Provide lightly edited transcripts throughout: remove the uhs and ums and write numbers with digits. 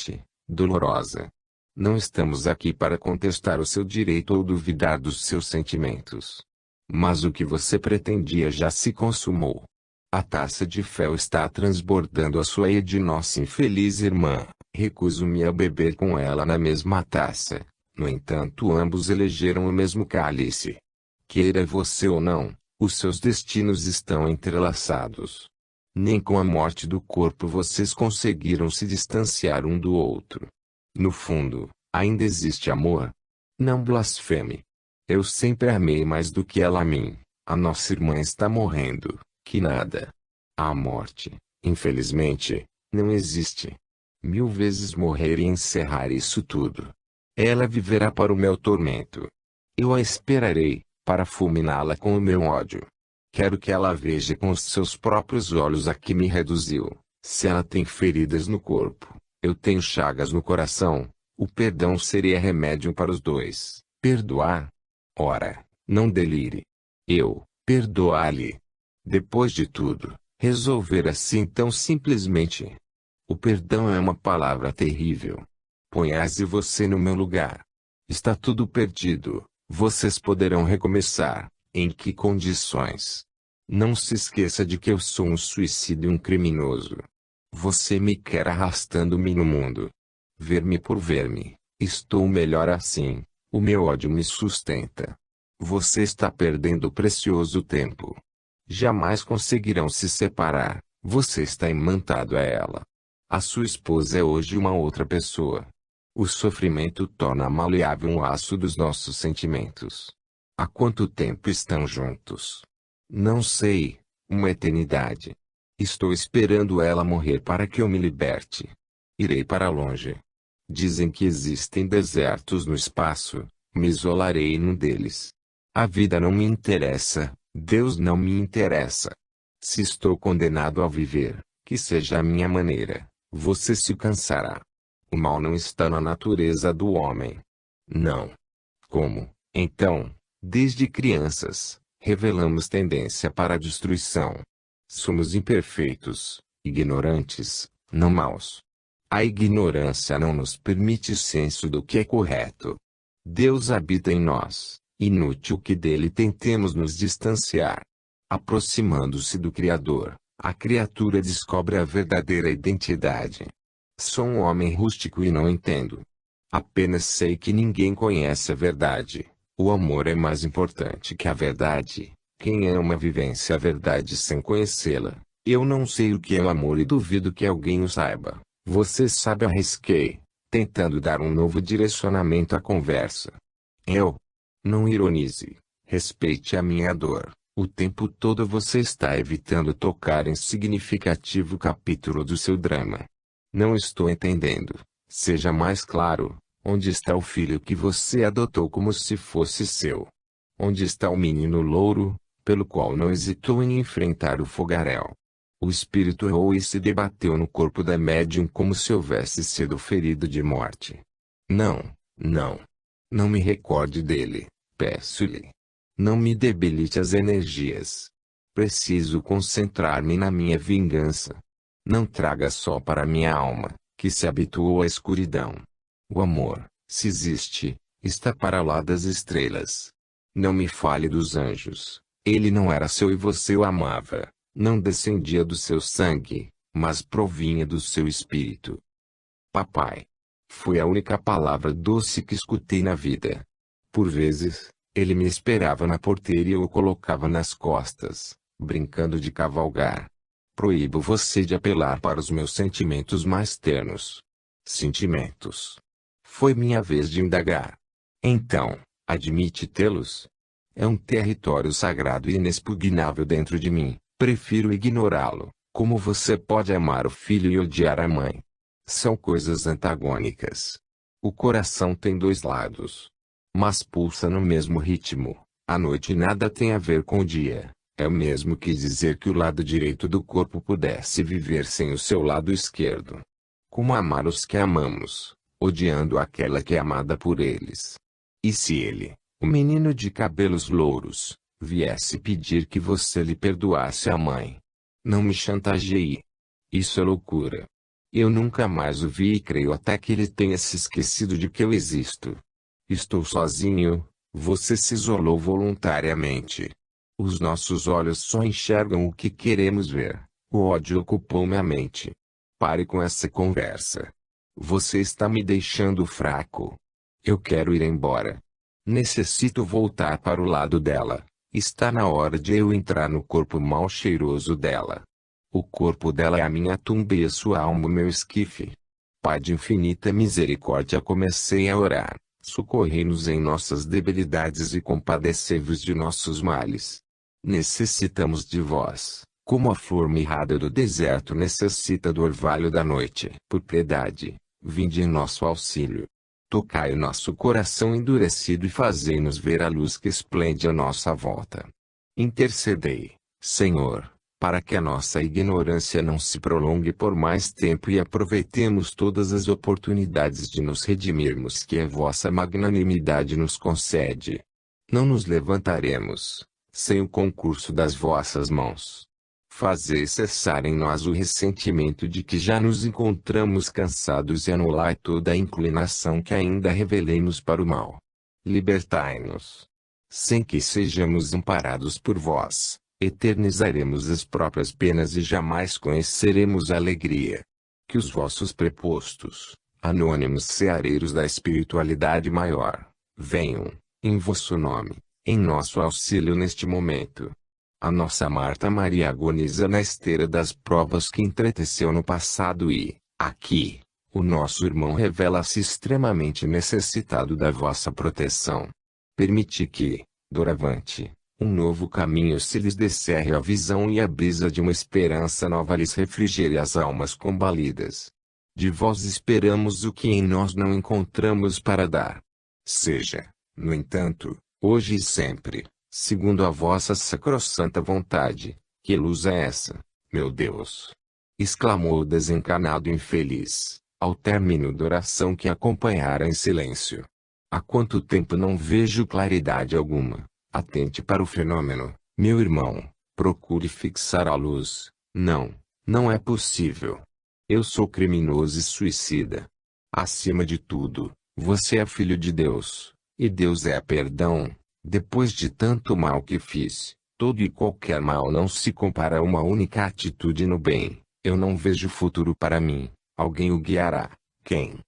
humilhante, dolorosa. Não estamos aqui para contestar o seu direito ou duvidar dos seus sentimentos. Mas o que você pretendia já se consumou. A taça de fel está transbordando a sua e de nossa infeliz irmã. Recuso-me a beber com ela na mesma taça. No entanto, ambos elegeram o mesmo cálice. Queira você ou não, os seus destinos estão entrelaçados. Nem com a morte do corpo vocês conseguiram se distanciar um do outro. No fundo, ainda existe amor. Não blasfeme. Eu sempre amei mais do que ela a mim. A nossa irmã está morrendo. Que nada. A morte, infelizmente, não existe. 1000 vezes morrer e encerrar isso tudo. Ela viverá para o meu tormento. Eu a esperarei, para fulminá-la com o meu ódio. Quero que ela veja com os seus próprios olhos a que me reduziu. Se ela tem feridas no corpo, eu tenho chagas no coração. O perdão seria remédio para os dois. Perdoar? Ora, não delire. Eu, perdoar-lhe. Depois de tudo, resolver assim tão simplesmente. O perdão é uma palavra terrível. Ponha-se você no meu lugar. Está tudo perdido. Vocês poderão recomeçar. Em que condições? Não se esqueça de que eu sou um suicida e um criminoso. Você me quer arrastando-me no mundo. Ver-me por ver-me. Estou melhor assim. O meu ódio me sustenta. Você está perdendo precioso tempo. Jamais conseguirão se separar. Você está imantado a ela. A sua esposa é hoje uma outra pessoa. O sofrimento torna maleável um laço dos nossos sentimentos. Há quanto tempo estão juntos? Não sei. Uma eternidade. Estou esperando ela morrer para que eu me liberte. Irei para longe. Dizem que existem desertos no espaço. Me isolarei num deles. A vida não me interessa. Deus não me interessa. Se estou condenado a viver, que seja a minha maneira. Você se cansará. O mal não está na natureza do homem. Não. Como, então, desde crianças, revelamos tendência para a destruição. Somos imperfeitos, ignorantes, não maus. A ignorância não nos permite senso do que é correto. Deus habita em nós, inútil que dele tentemos nos distanciar. Aproximando-se do Criador, a criatura descobre a verdadeira identidade. Sou um homem rústico e não entendo. Apenas sei que ninguém conhece a verdade. O amor é mais importante que a verdade. Quem ama vivência a verdade sem conhecê-la. Eu não sei o que é o amor e duvido que alguém o saiba. Você sabe, arrisquei, tentando dar um novo direcionamento à conversa. Não ironize. Respeite a minha dor. O tempo todo você está evitando tocar em significativo capítulo do seu drama. Não estou entendendo. Seja mais claro. Onde está o filho que você adotou como se fosse seu? Onde está o menino louro, pelo qual não hesitou em enfrentar o fogaréu? O espírito errou e se debateu no corpo da médium como se houvesse sido ferido de morte. Não. Não me recorde dele, peço-lhe. Não me debilite as energias. Preciso concentrar-me na minha vingança. Não traga só para minha alma, que se habituou à escuridão. O amor, se existe, está para lá das estrelas. Não me fale dos anjos. Ele não era seu e você o amava. Não descendia do seu sangue, mas provinha do seu espírito. Papai. Foi a única palavra doce que escutei na vida. Por vezes, ele me esperava na porteira e eu o colocava nas costas, brincando de cavalgar. Proíbo você de apelar para os meus sentimentos mais ternos. Sentimentos. Foi minha vez de indagar. Então, admite tê-los? É um território sagrado e inexpugnável dentro de mim. Prefiro ignorá-lo. Como você pode amar o filho e odiar a mãe? São coisas antagônicas. O coração tem dois lados, mas pulsa no mesmo ritmo. A noite nada tem a ver com o dia. É o mesmo que dizer que o lado direito do corpo pudesse viver sem o seu lado esquerdo. Como amar os que amamos, odiando aquela que é amada por eles? E se ele, o menino de cabelos louros, viesse pedir que você lhe perdoasse a mãe? Não me chantageie. Isso é loucura. Eu nunca mais o vi e creio até que ele tenha se esquecido de que eu existo. Estou sozinho, você se isolou voluntariamente. Os nossos olhos só enxergam o que queremos ver. O ódio ocupou minha mente. Pare com essa conversa. Você está me deixando fraco. Eu quero ir embora. Necessito voltar para o lado dela. Está na hora de eu entrar no corpo mal cheiroso dela. O corpo dela é a minha tumba e a sua alma o meu esquife. Pai de infinita misericórdia, comecei a orar. Socorrei-nos em nossas debilidades e compadecei-vos de nossos males. Necessitamos de vós, como a flor mirrada do deserto necessita do orvalho da noite. Por piedade, vinde em nosso auxílio. Tocai o nosso coração endurecido e fazei-nos ver a luz que esplende à nossa volta. Intercedei, Senhor, para que a nossa ignorância não se prolongue por mais tempo e aproveitemos todas as oportunidades de nos redimirmos que a vossa magnanimidade nos concede. Não nos levantaremos, sem o concurso das vossas mãos. Fazei cessar em nós o ressentimento de que já nos encontramos cansados e anulai toda a inclinação que ainda revelemos para o mal. Libertai-nos. Sem que sejamos amparados por vós, eternizaremos as próprias penas e jamais conheceremos a alegria. Que os vossos prepostos, anônimos ceareiros da espiritualidade maior, venham, em vosso nome, em nosso auxílio neste momento. A nossa Marta Maria agoniza na esteira das provas que entreteceu no passado e, aqui, o nosso irmão revela-se extremamente necessitado da vossa proteção. Permiti que, doravante, um novo caminho se lhes descerre a visão e a brisa de uma esperança nova lhes refrigere as almas combalidas. De vós esperamos o que em nós não encontramos para dar. Seja, no entanto, hoje e sempre, segundo a vossa sacrossanta vontade. Que luz é essa, meu Deus? Exclamou o desencarnado infeliz, ao término da oração que acompanhara em silêncio. Há quanto tempo não vejo claridade alguma. Atente para o fenômeno, meu irmão. Procure fixar a luz. Não, não é possível. Eu sou criminoso e suicida. Acima de tudo, você é filho de Deus, e Deus é perdão. Depois de tanto mal que fiz, todo e qualquer mal não se compara a uma única atitude no bem. Eu não vejo futuro para mim. Alguém o guiará. Quem?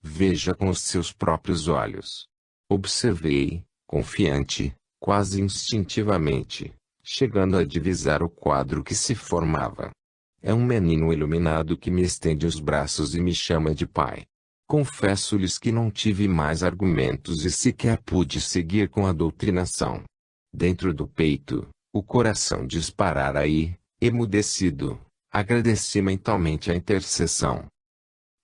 Veja com os seus próprios olhos. Observei, confiante, quase instintivamente, chegando a divisar o quadro que se formava. É um menino iluminado que me estende os braços e me chama de pai. Confesso-lhes que não tive mais argumentos e sequer pude seguir com a doutrinação. Dentro do peito, o coração disparara e, emudecido, agradeci mentalmente a intercessão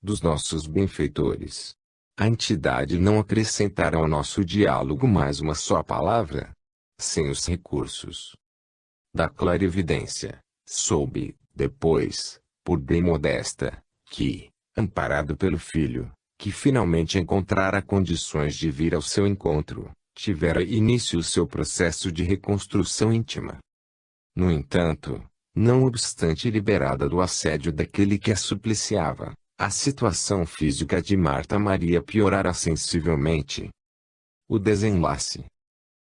dos nossos benfeitores. A entidade não acrescentara ao nosso diálogo mais uma só palavra. Sem os recursos da clarividência, soube, depois, por bem modesta, que, amparado pelo filho, que finalmente encontrara condições de vir ao seu encontro, tivera início o seu processo de reconstrução íntima. No entanto, não obstante liberada do assédio daquele que a supliciava, a situação física de Marta Maria piorara sensivelmente. O desenlace.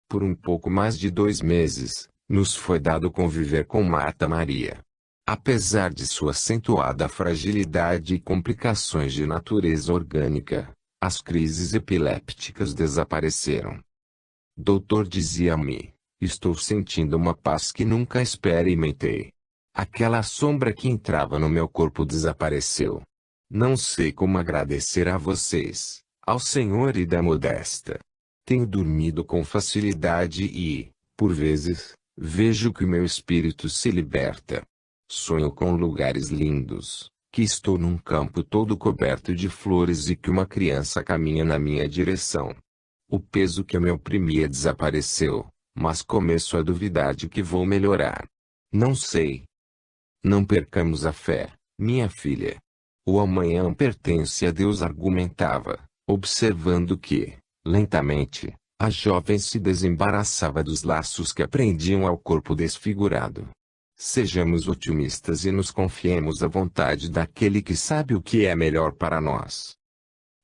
Por um pouco mais de 2 meses, nos foi dado conviver com Marta Maria. Apesar de sua acentuada fragilidade e complicações de natureza orgânica, as crises epilépticas desapareceram. Doutor, dizia-me, estou sentindo uma paz que nunca experimentei. Aquela sombra que entrava no meu corpo desapareceu. Não sei como agradecer a vocês, ao Senhor e da Modesta. Tenho dormido com facilidade e, por vezes, vejo que meu espírito se liberta. Sonho com lugares lindos, que estou num campo todo coberto de flores e que uma criança caminha na minha direção. O peso que me oprimia desapareceu, mas começo a duvidar de que vou melhorar. Não sei. Não percamos a fé, minha filha. O amanhã pertence a Deus, argumentava, observando que, lentamente, a jovem se desembaraçava dos laços que prendiam ao corpo desfigurado. Sejamos otimistas e nos confiemos à vontade daquele que sabe o que é melhor para nós.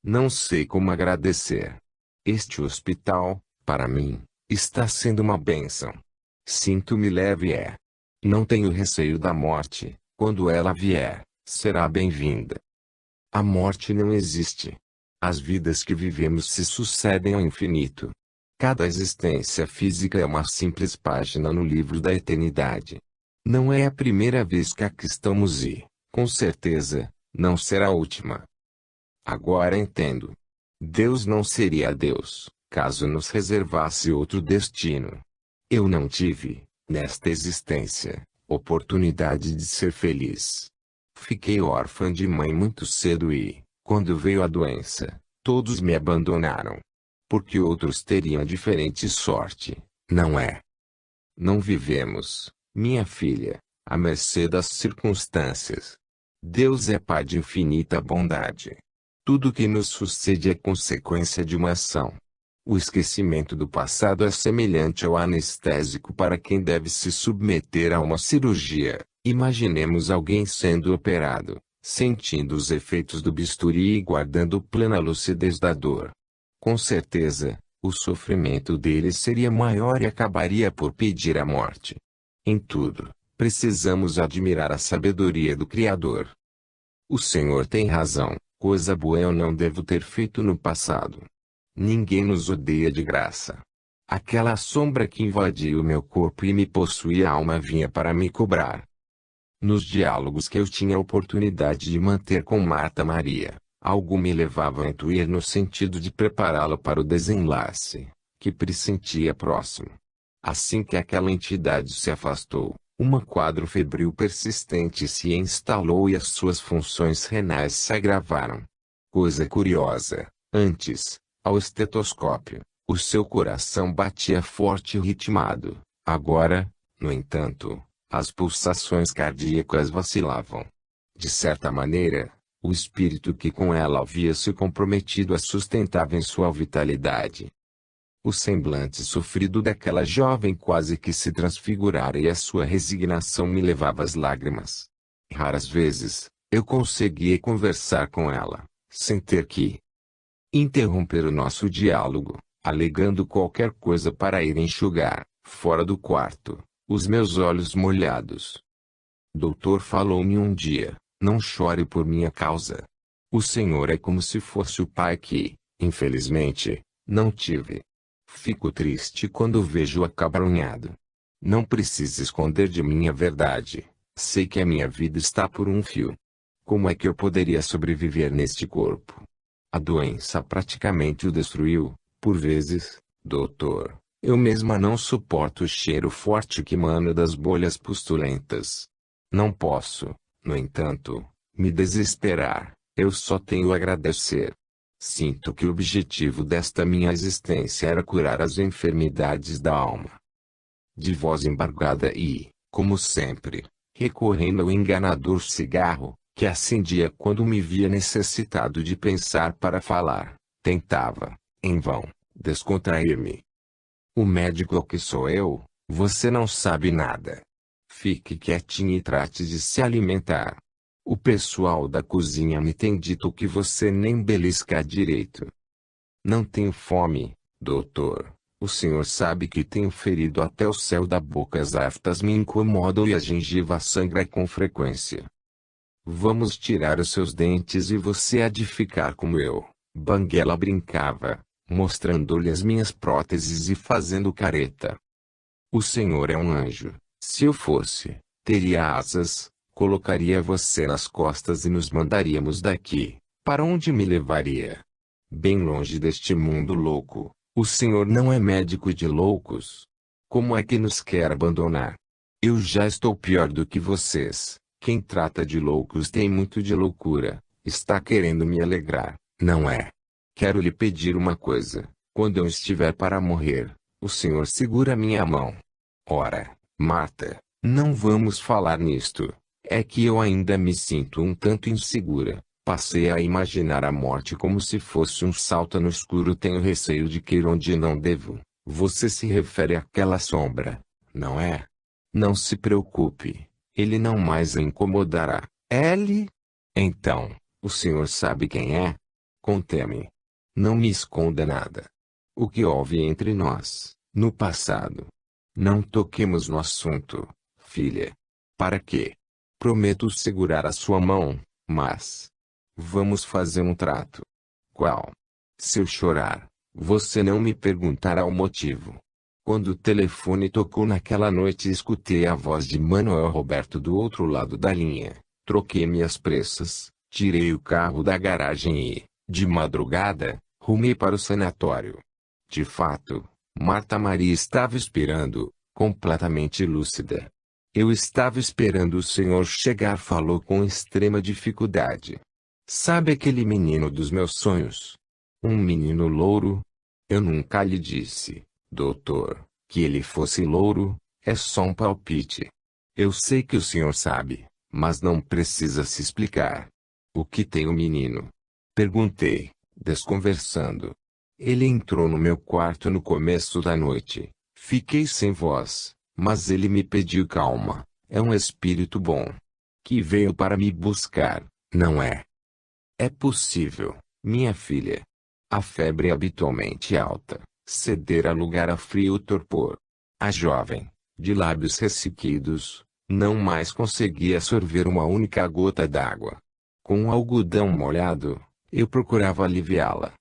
Não sei como agradecer. Este hospital, para mim, está sendo uma bênção. Sinto-me leve não tenho receio da morte, quando ela vier, será bem-vinda. A morte não existe. As vidas que vivemos se sucedem ao infinito. Cada existência física é uma simples página no livro da eternidade. Não é a primeira vez que aqui estamos e, com certeza, não será a última. Agora entendo. Deus não seria Deus, caso nos reservasse outro destino. Eu não tive, nesta existência, oportunidade de ser feliz. Fiquei órfã de mãe muito cedo e, quando veio a doença, todos me abandonaram. Porque outros teriam diferente sorte, não é? Não vivemos, minha filha, à mercê das circunstâncias. Deus é Pai de infinita bondade. Tudo que nos sucede é consequência de uma ação. O esquecimento do passado é semelhante ao anestésico para quem deve se submeter a uma cirurgia. Imaginemos alguém sendo operado, sentindo os efeitos do bisturi e guardando plena lucidez da dor. Com certeza, o sofrimento dele seria maior e acabaria por pedir a morte. Em tudo, precisamos admirar a sabedoria do Criador. O Senhor tem razão, coisa boa eu não devo ter feito no passado. Ninguém nos odeia de graça. Aquela sombra que invadia o meu corpo e me possuía a alma vinha para me cobrar. Nos diálogos que eu tinha a oportunidade de manter com Marta Maria, algo me levava a intuir no sentido de prepará-lo para o desenlace, que pressentia próximo. Assim que aquela entidade se afastou, um quadro febril persistente se instalou e as suas funções renais se agravaram. Coisa curiosa, antes, ao estetoscópio, o seu coração batia forte e ritmado. Agora, no entanto, as pulsações cardíacas vacilavam. De certa maneira, o espírito que com ela havia se comprometido a sustentava em sua vitalidade. O semblante sofrido daquela jovem quase que se transfigurara e a sua resignação me levava às lágrimas. Raras vezes, eu conseguia conversar com ela, sem ter que interromper o nosso diálogo, alegando qualquer coisa para ir enxugar, fora do quarto, os meus olhos molhados. Doutor falou-me um dia, não chore por minha causa. O Senhor é como se fosse o pai que, infelizmente, não tive. Fico triste quando vejo acabrunhado. Não precisa esconder de mim a verdade. Sei que a minha vida está por um fio. Como é que eu poderia sobreviver neste corpo? A doença praticamente o destruiu. Por vezes, doutor, eu mesma não suporto o cheiro forte que emana das bolhas pustulentas. Não posso, no entanto, me desesperar. Eu só tenho a agradecer. Sinto que o objetivo desta minha existência era curar as enfermidades da alma. De voz embargada e, como sempre, recorrendo ao enganador cigarro, que acendia quando me via necessitado de pensar para falar, tentava, em vão, descontrair-me. O médico é o que sou eu, você não sabe nada. Fique quietinho e trate de se alimentar. O pessoal da cozinha me tem dito que você nem belisca direito. Não tenho fome, doutor. O senhor sabe que tenho ferido até o céu da boca. As aftas me incomodam e a gengiva sangra com frequência. Vamos tirar os seus dentes e você há de ficar como eu. Banguela brincava, mostrando-lhe as minhas próteses e fazendo careta. O senhor é um anjo. Se eu fosse, teria asas. Colocaria você nas costas e nos mandaríamos daqui. Para onde me levaria? Bem longe deste mundo louco. O senhor não é médico de loucos. Como é que nos quer abandonar? Eu já estou pior do que vocês. Quem trata de loucos tem muito de loucura. Está querendo me alegrar, não é? Quero lhe pedir uma coisa. Quando eu estiver para morrer, o senhor segura minha mão. Ora, Marta, não vamos falar nisto. É que eu ainda me sinto um tanto insegura. Passei a imaginar a morte como se fosse um salto no escuro. Tenho receio de que ir onde não devo. Você se refere àquela sombra, não é? Não se preocupe, ele não mais a incomodará. Ele? Então, o senhor sabe quem é? Conte-me. Não me esconda nada. O que houve entre nós, no passado? Não toquemos no assunto, filha. Para quê? Prometo segurar a sua mão, mas... vamos fazer um trato. Qual? Se eu chorar, você não me perguntará o motivo. Quando o telefone tocou naquela noite e escutei a voz de Manuel Roberto do outro lado da linha, troquei-me às pressas, tirei o carro da garagem e, de madrugada, rumei para o sanatório. De fato, Marta Maria estava esperando, completamente lúcida. Eu estava esperando o senhor chegar, falou com extrema dificuldade. Sabe aquele menino dos meus sonhos? Um menino louro? Eu nunca lhe disse, doutor, que ele fosse louro, é só um palpite. Eu sei que o senhor sabe, mas não precisa se explicar. O que tem o menino? Perguntei, desconversando. Ele entrou no meu quarto no começo da noite. Fiquei sem voz, mas ele me pediu calma. É um espírito bom. Que veio para me buscar, não é? É possível, minha filha. A febre habitualmente alta, ceder a lugar a frio e torpor. A jovem, de lábios ressequidos, não mais conseguia sorver uma única gota d'água. Com o algodão molhado, eu procurava aliviá-la.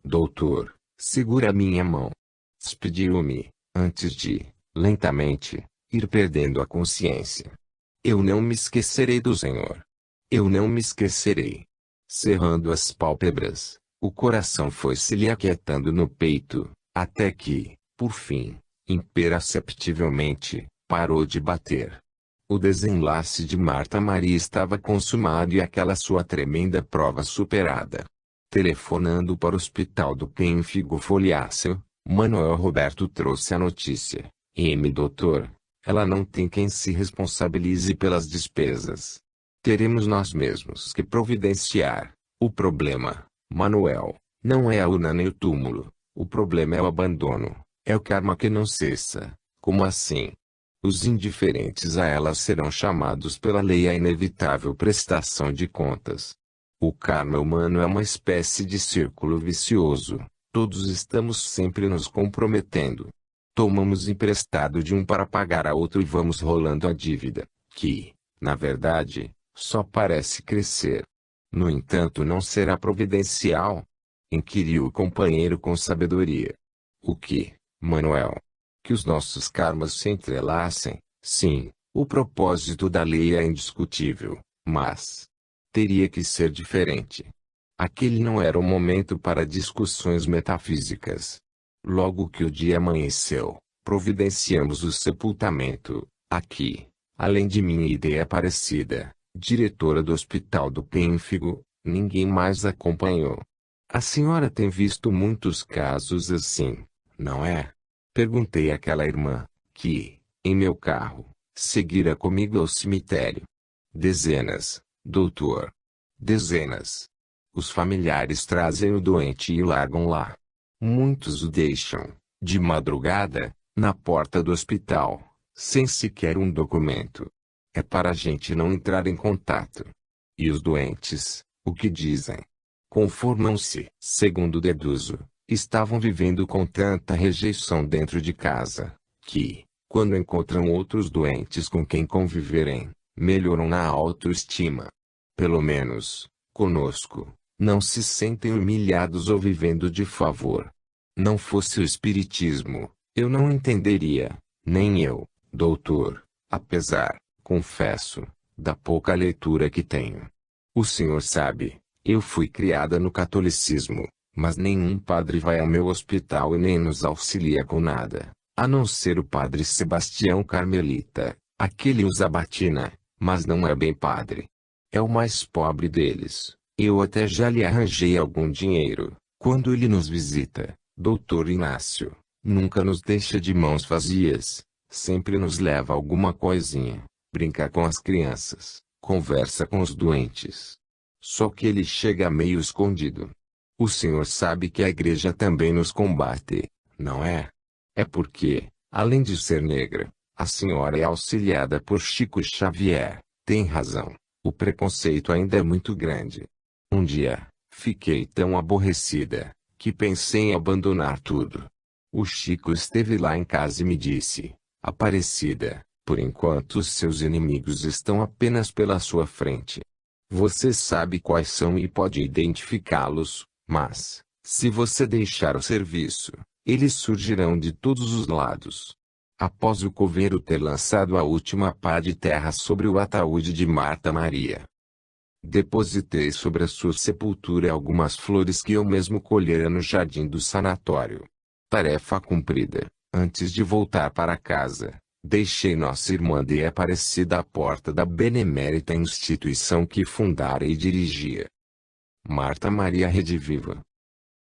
Doutor, segura minha mão. Despediu-me, antes de, lentamente, ir perdendo a consciência. Eu não me esquecerei do senhor. Eu não me esquecerei. Cerrando as pálpebras, o coração foi se lhe aquietando no peito, até que, por fim, imperceptivelmente, parou de bater. O desenlace de Marta Maria estava consumado e aquela sua tremenda prova superada. Telefonando para o hospital do Pênfigo Foliáceo, Manuel Roberto trouxe a notícia. Doutor, ela não tem quem se responsabilize pelas despesas. Teremos nós mesmos que providenciar. O problema, Manuel, não é a urna nem o túmulo. O problema é o abandono. É o karma que não cessa. Como assim? Os indiferentes a ela serão chamados pela lei à inevitável prestação de contas. O karma humano é uma espécie de círculo vicioso. Todos estamos sempre nos comprometendo. Tomamos emprestado de um para pagar a outro e vamos rolando a dívida, que, na verdade, só parece crescer. No entanto, não será providencial? Inquiriu o companheiro com sabedoria. O que, Manuel? Que os nossos karmas se entrelacem? Sim, o propósito da lei é indiscutível, mas teria que ser diferente. Aquele não era o momento para discussões metafísicas. Logo que o dia amanheceu, providenciamos o sepultamento. Aqui, além de minha ideia parecida, diretora do Hospital do Pênfigo, ninguém mais acompanhou. A senhora tem visto muitos casos assim, não é? Perguntei àquela irmã, que, em meu carro, seguira comigo ao cemitério. Dezenas, doutor. Dezenas. Os familiares trazem o doente e o largam lá. Muitos o deixam, de madrugada, na porta do hospital, sem sequer um documento. É para a gente não entrar em contato. E os doentes, o que dizem? Conformam-se, segundo deduzo, estavam vivendo com tanta rejeição dentro de casa, que, quando encontram outros doentes com quem conviverem, melhoram na autoestima. Pelo menos, conosco, não se sentem humilhados ou vivendo de favor. Não fosse o espiritismo, eu não entenderia, nem eu, doutor, apesar, confesso, da pouca leitura que tenho. O senhor sabe, eu fui criada no catolicismo, mas nenhum padre vai ao meu hospital e nem nos auxilia com nada, a não ser o padre Sebastião Carmelita. Aquele usa batina, mas não é bem padre. É o mais pobre deles. Eu até já lhe arranjei algum dinheiro. Quando ele nos visita, doutor Inácio, nunca nos deixa de mãos vazias. Sempre nos leva alguma coisinha. Brinca com as crianças, conversa com os doentes. Só que ele chega meio escondido. O senhor sabe que a igreja também nos combate, não é? É porque, além de ser negra, A senhora é auxiliada por Chico Xavier. Tem razão. O preconceito ainda é muito grande. Um dia, fiquei tão aborrecida, que pensei em abandonar tudo. O Chico esteve lá em casa e me disse: Aparecida, por enquanto os seus inimigos estão apenas pela sua frente. Você sabe quais são e pode identificá-los, mas, se você deixar o serviço, eles surgirão de todos os lados. Após o coveiro ter lançado a última pá de terra sobre o ataúde de Marta Maria, depositei sobre a sua sepultura algumas flores que eu mesmo colhera no jardim do sanatório. Tarefa cumprida. Antes de voltar para casa, deixei nossa irmã de Aparecida à porta da benemérita instituição que fundara e dirigia. Marta Maria Rediviva.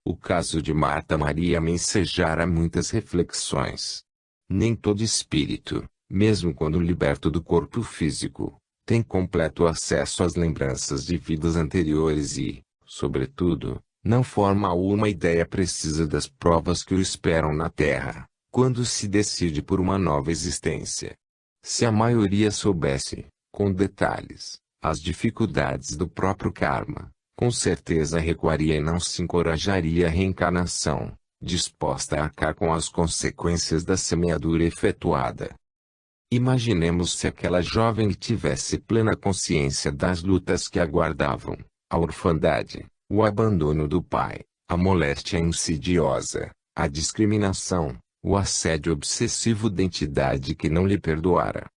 O caso de Marta Maria me ensejara muitas reflexões. Nem todo espírito, mesmo quando liberto do corpo físico, tem completo acesso às lembranças de vidas anteriores e, sobretudo, não forma uma ideia precisa das provas que o esperam na Terra, quando se decide por uma nova existência. Se a maioria soubesse, com detalhes, as dificuldades do próprio karma, com certeza recuaria e não se encorajaria à reencarnação, disposta a arcar com as consequências da semeadura efetuada. Imaginemos se aquela jovem tivesse plena consciência das lutas que aguardavam, a orfandade, o abandono do pai, a moléstia insidiosa, a discriminação, o assédio obsessivo da entidade que não lhe perdoara.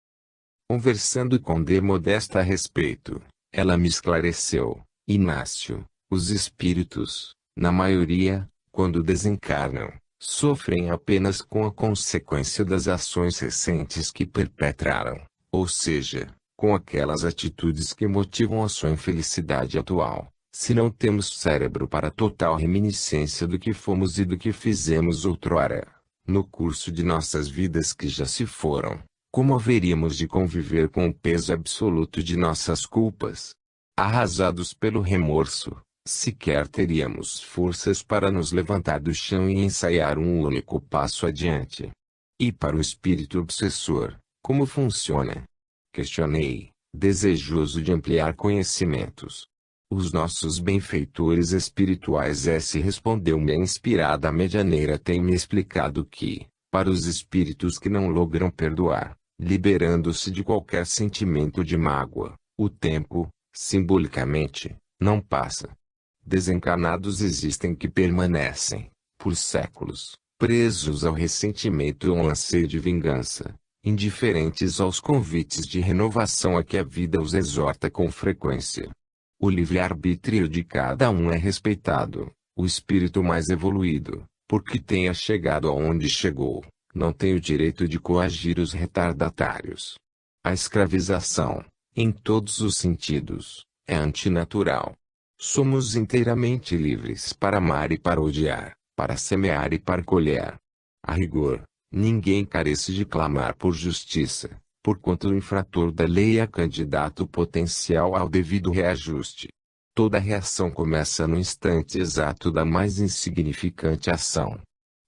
Conversando com D. Modesta a respeito, ela me esclareceu: Inácio, os espíritos, na maioria, quando desencarnam, sofrem apenas com a consequência das ações recentes que perpetraram, ou seja, com aquelas atitudes que motivam a sua infelicidade atual. Se não temos cérebro para total reminiscência do que fomos e do que fizemos outrora, no curso de nossas vidas que já se foram, como haveríamos de conviver com o peso absoluto de nossas culpas? Arrasados pelo remorso, sequer teríamos forças para nos levantar do chão e ensaiar um único passo adiante. E para o espírito obsessor, como funciona? Questionei, desejoso de ampliar conhecimentos. Os nossos benfeitores espirituais respondeu-me a inspirada medianeira tem-me explicado que, para os espíritos que não logram perdoar, liberando-se de qualquer sentimento de mágoa, o tempo, simbolicamente, não passa. Desencarnados existem que permanecem, por séculos, presos ao ressentimento e ao anseio de vingança, indiferentes aos convites de renovação a que a vida os exorta com frequência. O livre-arbítrio de cada um é respeitado. O espírito mais evoluído, porque tenha chegado aonde chegou, não tem o direito de coagir os retardatários. A escravização, em todos os sentidos, é antinatural. Somos inteiramente livres para amar e para odiar, para semear e para colher. A rigor, ninguém carece de clamar por justiça, porquanto o infrator da lei é candidato potencial ao devido reajuste. Toda reação começa no instante exato da mais insignificante ação.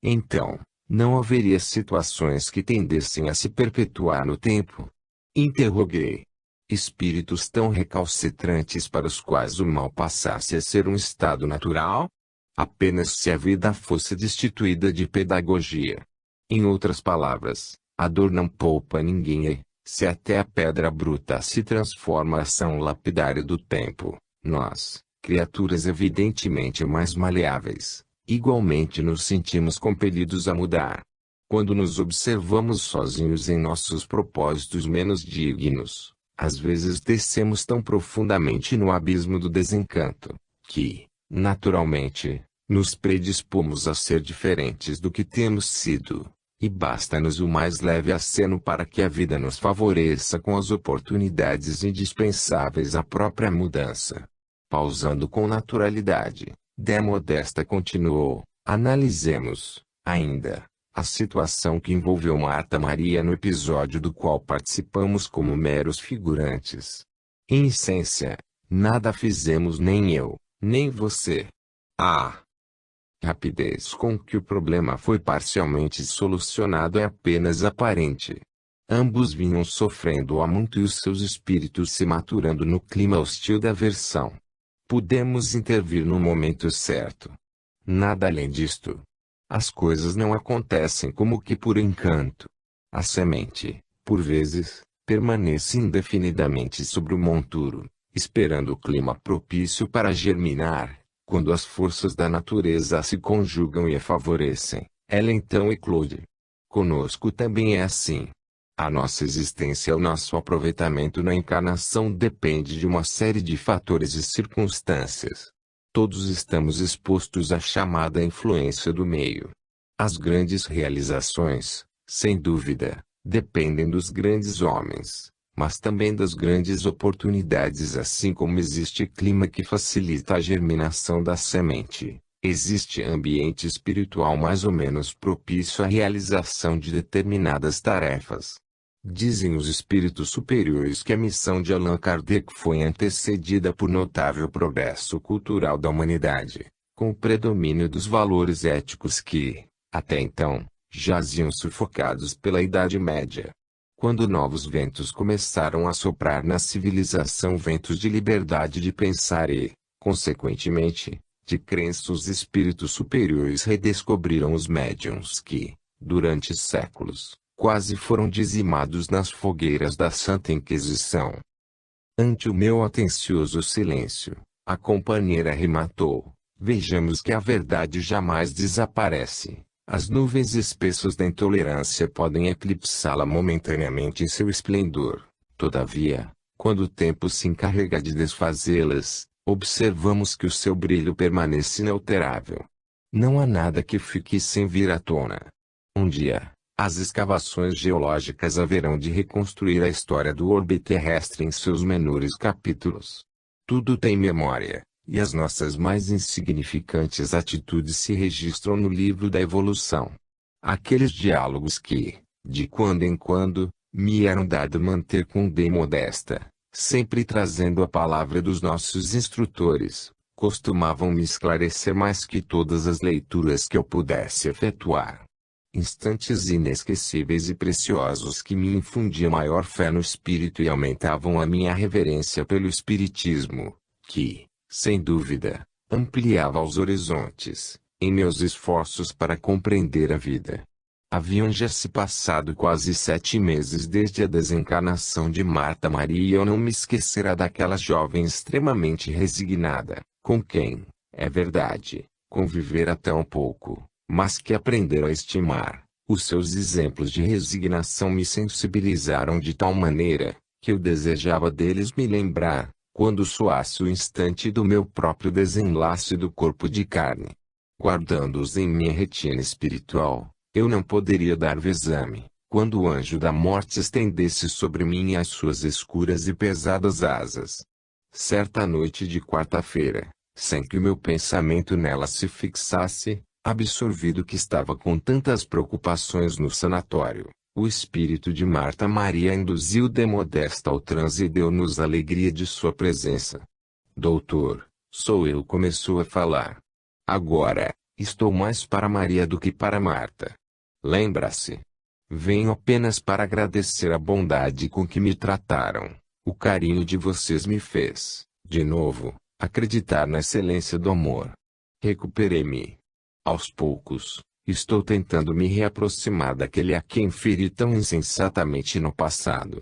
Então, não haveria situações que tendessem a se perpetuar no tempo? Interroguei. Espíritos tão recalcitrantes para os quais o mal passasse a ser um estado natural? Apenas se a vida fosse destituída de pedagogia. Em outras palavras, a dor não poupa ninguém e, se até a pedra bruta se transforma a ação lapidária do tempo, nós, criaturas evidentemente mais maleáveis, igualmente nos sentimos compelidos a mudar. Quando nos observamos sozinhos em nossos propósitos menos dignos, às vezes descemos tão profundamente no abismo do desencanto, que, naturalmente, nos predispomos a ser diferentes do que temos sido, e basta-nos o mais leve aceno para que a vida nos favoreça com as oportunidades indispensáveis à própria mudança. Pausando com naturalidade, D. Modesta continuou: analisemos, ainda, a situação que envolveu Marta Maria no episódio do qual participamos como meros figurantes. Em essência, nada fizemos nem eu, nem você. A rapidez com que o problema foi parcialmente solucionado é apenas aparente. Ambos vinham sofrendo há muito e os seus espíritos se maturando no clima hostil da aversão. Pudemos intervir no momento certo. Nada além disto. As coisas não acontecem como que por encanto. A semente, por vezes, permanece indefinidamente sobre o monturo, esperando o clima propício para germinar. Quando as forças da natureza se conjugam e a favorecem, ela então eclode. Conosco também é assim. A nossa existência e o nosso aproveitamento na encarnação depende de uma série de fatores e circunstâncias. Todos estamos expostos à chamada influência do meio. As grandes realizações, sem dúvida, dependem dos grandes homens, mas também das grandes oportunidades. Assim como existe clima que facilita a germinação da semente, existe ambiente espiritual mais ou menos propício à realização de determinadas tarefas. Dizem os espíritos superiores que a missão de Allan Kardec foi antecedida por notável progresso cultural da humanidade, com o predomínio dos valores éticos que, até então, jaziam sufocados pela Idade Média. Quando novos ventos começaram a soprar na civilização, ventos de liberdade de pensar e, consequentemente, de crença, os espíritos superiores redescobriram os médiuns que, durante séculos, quase foram dizimados nas fogueiras da Santa Inquisição. Ante o meu atencioso silêncio, a companheira rematou: vejamos que a verdade jamais desaparece. As nuvens espessas da intolerância podem eclipsá-la momentaneamente em seu esplendor. Todavia, quando o tempo se encarrega de desfazê-las, observamos que o seu brilho permanece inalterável. Não há nada que fique sem vir à tona. Um dia, as escavações geológicas haverão de reconstruir a história do orbe terrestre em seus menores capítulos. Tudo tem memória, e as nossas mais insignificantes atitudes se registram no livro da evolução. Aqueles diálogos que, de quando em quando, me eram dado manter com D modesta, sempre trazendo a palavra dos nossos instrutores, costumavam me esclarecer mais que todas as leituras que eu pudesse efetuar. Instantes inesquecíveis e preciosos que me infundiam maior fé no espírito e aumentavam a minha reverência pelo espiritismo, que, sem dúvida, ampliava os horizontes, em meus esforços para compreender a vida. Haviam já se passado quase 7 meses desde a desencarnação de Marta Maria e eu não me esquecera daquela jovem extremamente resignada, com quem, é verdade, convivera tão pouco, mas que aprendera a estimar. Os seus exemplos de resignação me sensibilizaram de tal maneira, que eu desejava deles me lembrar, quando soasse o instante do meu próprio desenlace do corpo de carne. Guardando-os em minha retina espiritual, eu não poderia dar vexame, quando o anjo da morte estendesse sobre mim as suas escuras e pesadas asas. Certa noite de quarta-feira, sem que o meu pensamento nela se fixasse, absorvido que estava com tantas preocupações no sanatório, o espírito de Marta Maria induziu de modesta ao transe e deu-nos a alegria de sua presença. Doutor, sou eu, começou a falar. Agora, estou mais para Maria do que para Marta. Lembra-se? Venho apenas para agradecer a bondade com que me trataram. O carinho de vocês me fez, de novo, acreditar na excelência do amor. Recuperei-me. Aos poucos, estou tentando me reaproximar daquele a quem feri tão insensatamente no passado.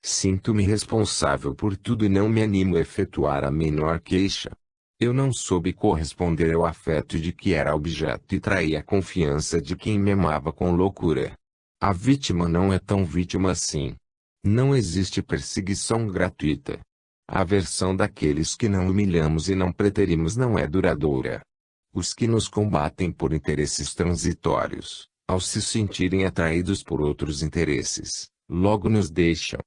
Sinto-me responsável por tudo e não me animo a efetuar a menor queixa. Eu não soube corresponder ao afeto de que era objeto e traí a confiança de quem me amava com loucura. A vítima não é tão vítima assim. Não existe perseguição gratuita. A aversão daqueles que não humilhamos e não preterimos não é duradoura. Os que nos combatem por interesses transitórios, ao se sentirem atraídos por outros interesses, logo nos deixam.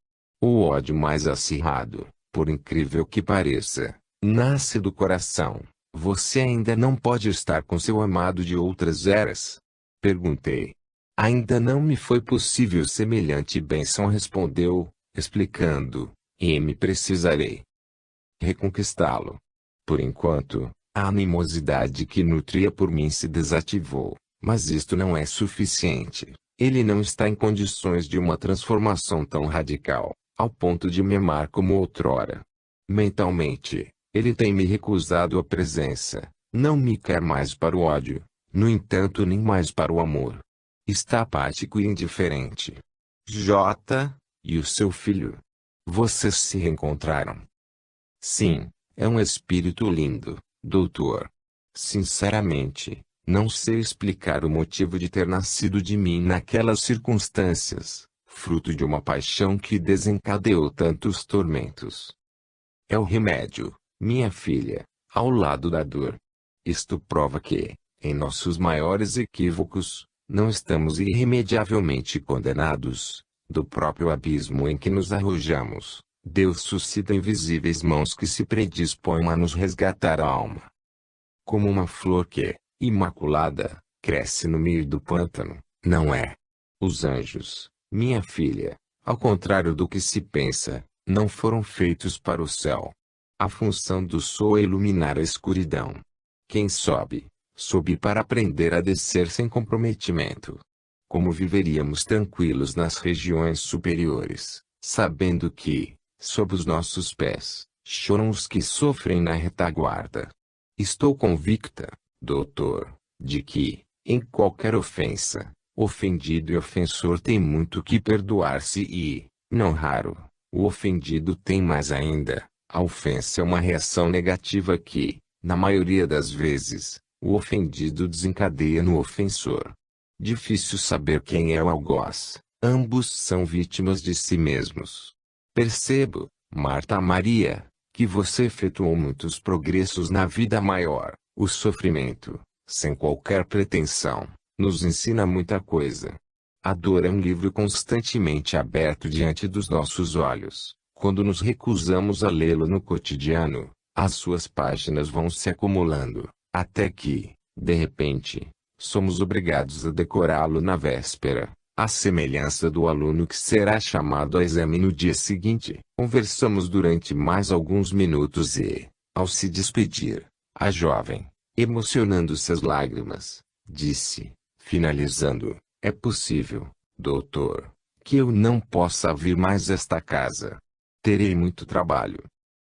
O ódio mais acirrado, por incrível que pareça, nasce do coração. Você ainda não pode estar com seu amado de outras eras? Perguntei. Ainda não me foi possível semelhante bênção, respondeu, explicando, e me precisarei reconquistá-lo. Por enquanto, a animosidade que nutria por mim se desativou, mas isto não é suficiente. Ele não está em condições de uma transformação tão radical, ao ponto de me amar como outrora. Mentalmente, ele tem me recusado a presença, não me quer mais para o ódio, no entanto nem mais para o amor. Está apático e indiferente. J. E o seu filho? Vocês se reencontraram? Sim, é um espírito lindo, doutor. Sinceramente, não sei explicar o motivo de ter nascido de mim naquelas circunstâncias, fruto de uma paixão que desencadeou tantos tormentos. É o remédio, minha filha, ao lado da dor. Isto prova que, em nossos maiores equívocos, não estamos irremediavelmente condenados. Do próprio abismo em que nos arrojamos, Deus suscita invisíveis mãos que se predispõem a nos resgatar a alma. Como uma flor que, imaculada, cresce no meio do pântano, não é? Os anjos, minha filha, ao contrário do que se pensa, não foram feitos para o céu. A função do sol é iluminar a escuridão. Quem sobe, sobe para aprender a descer sem comprometimento. Como viveríamos tranquilos nas regiões superiores, sabendo que, sob os nossos pés, choram os que sofrem na retaguarda. Estou convicta, doutor, de que, em qualquer ofensa, ofendido e ofensor têm muito que perdoar-se e, não raro, o ofendido tem mais ainda. A ofensa é uma reação negativa que, na maioria das vezes, o ofendido desencadeia no ofensor. Difícil saber quem é o algoz, ambos são vítimas de si mesmos. Percebo, Marta Maria, que você efetuou muitos progressos na vida maior. O sofrimento, sem qualquer pretensão, nos ensina muita coisa. A dor é um livro constantemente aberto diante dos nossos olhos. Quando nos recusamos a lê-lo no cotidiano, as suas páginas vão se acumulando, até que, de repente, somos obrigados a decorá-lo na véspera, à semelhança do aluno que será chamado a exame no dia seguinte. Conversamos durante mais alguns minutos e, ao se despedir, a jovem, emocionando-se as lágrimas, disse, finalizando, é possível, doutor, que eu não possa vir mais a esta casa. Terei muito trabalho.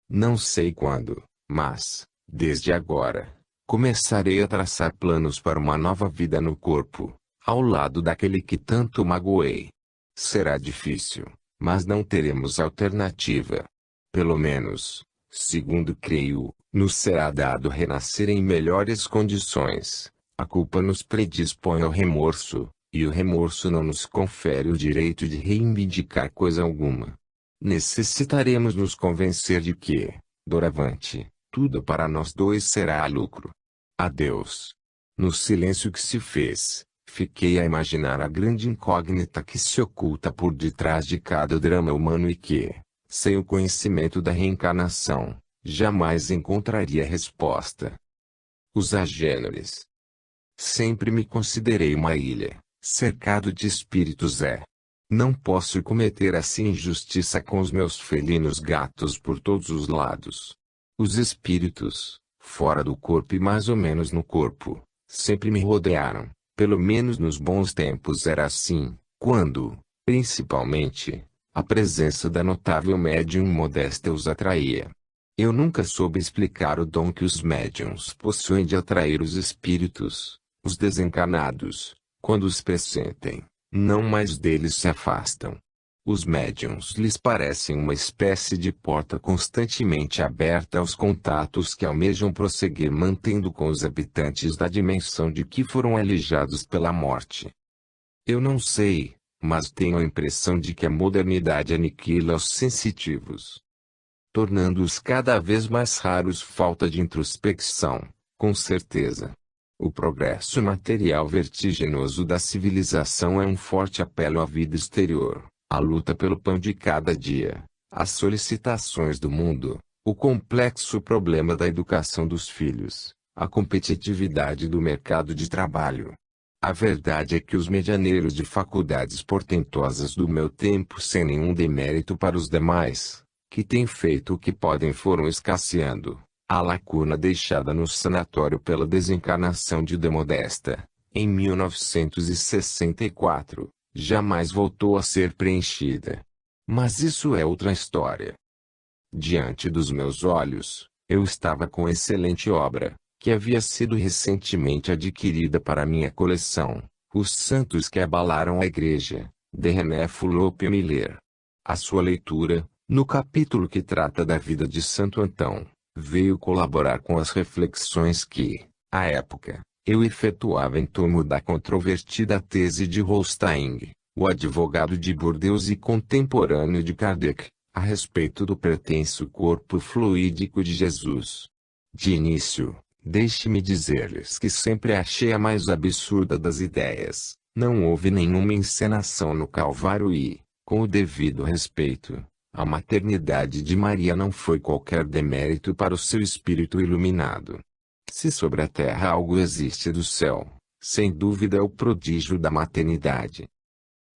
Não sei quando, mas, desde agora, começarei a traçar planos para uma nova vida no corpo, ao lado daquele que tanto magoei. Será difícil, mas não teremos alternativa. Pelo menos, segundo creio, nos será dado renascer em melhores condições. A culpa nos predispõe ao remorso, e o remorso não nos confere o direito de reivindicar coisa alguma. Necessitaremos nos convencer de que, doravante, tudo para nós dois será lucro. Adeus. No silêncio que se fez, fiquei a imaginar a grande incógnita que se oculta por detrás de cada drama humano e que, sem o conhecimento da reencarnação, jamais encontraria resposta. Os agênores. Sempre me considerei uma ilha, cercado de espíritos. Não posso cometer assim injustiça com os meus felinos gatos por todos os lados. Os espíritos, fora do corpo e mais ou menos no corpo, sempre me rodearam. Pelo menos nos bons tempos era assim, quando, principalmente, a presença da notável médium Modesta os atraía. Eu nunca soube explicar o dom que os médiuns possuem de atrair os espíritos, os desencarnados, quando os pressentem. Não mais deles se afastam. Os médiuns lhes parecem uma espécie de porta constantemente aberta aos contatos que almejam prosseguir mantendo com os habitantes da dimensão de que foram alijados pela morte. Eu não sei, mas tenho a impressão de que a modernidade aniquila os sensitivos, tornando-os cada vez mais raros. Falta de introspecção, com certeza. O progresso material vertiginoso da civilização é um forte apelo à vida exterior, à luta pelo pão de cada dia, às solicitações do mundo, o complexo problema da educação dos filhos, a competitividade do mercado de trabalho. A verdade é que os medianeiros de faculdades portentosas do meu tempo, sem nenhum demérito para os demais, que têm feito o que podem, foram escasseando. A lacuna deixada no sanatório pela desencarnação de Modesta, em 1964, jamais voltou a ser preenchida. Mas isso é outra história. Diante dos meus olhos, eu estava com excelente obra, que havia sido recentemente adquirida para minha coleção, Os Santos que Abalaram a Igreja, de René Fulop Miller. A sua leitura, no capítulo que trata da vida de Santo Antão, veio colaborar com as reflexões que, à época, eu efetuava em torno da controvertida tese de Holstein, o advogado de Bordeaux e contemporâneo de Kardec, a respeito do pretenso corpo fluídico de Jesus. De início, deixe-me dizer-lhes que sempre achei a mais absurda das ideias. Não houve nenhuma encenação no Calvário e, com o devido respeito, a maternidade de Maria não foi qualquer demérito para o seu espírito iluminado. Se sobre a terra algo existe do céu, sem dúvida é o prodígio da maternidade.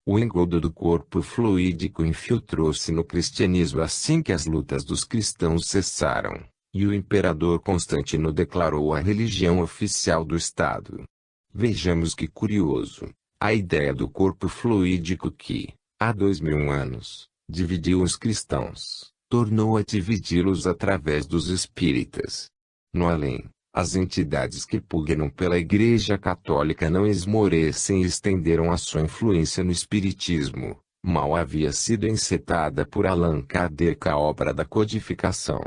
O engodo do corpo fluídico infiltrou-se no cristianismo assim que as lutas dos cristãos cessaram, e o imperador Constantino declarou a religião oficial do Estado. Vejamos que curioso, a ideia do corpo fluídico que, há 2000 anos, dividiu os cristãos, tornou a dividi-los através dos espíritas. No além, as entidades que pugnam pela Igreja Católica não esmorecem e estenderam a sua influência no espiritismo. Mal havia sido encetada por Allan Kardec a obra da codificação.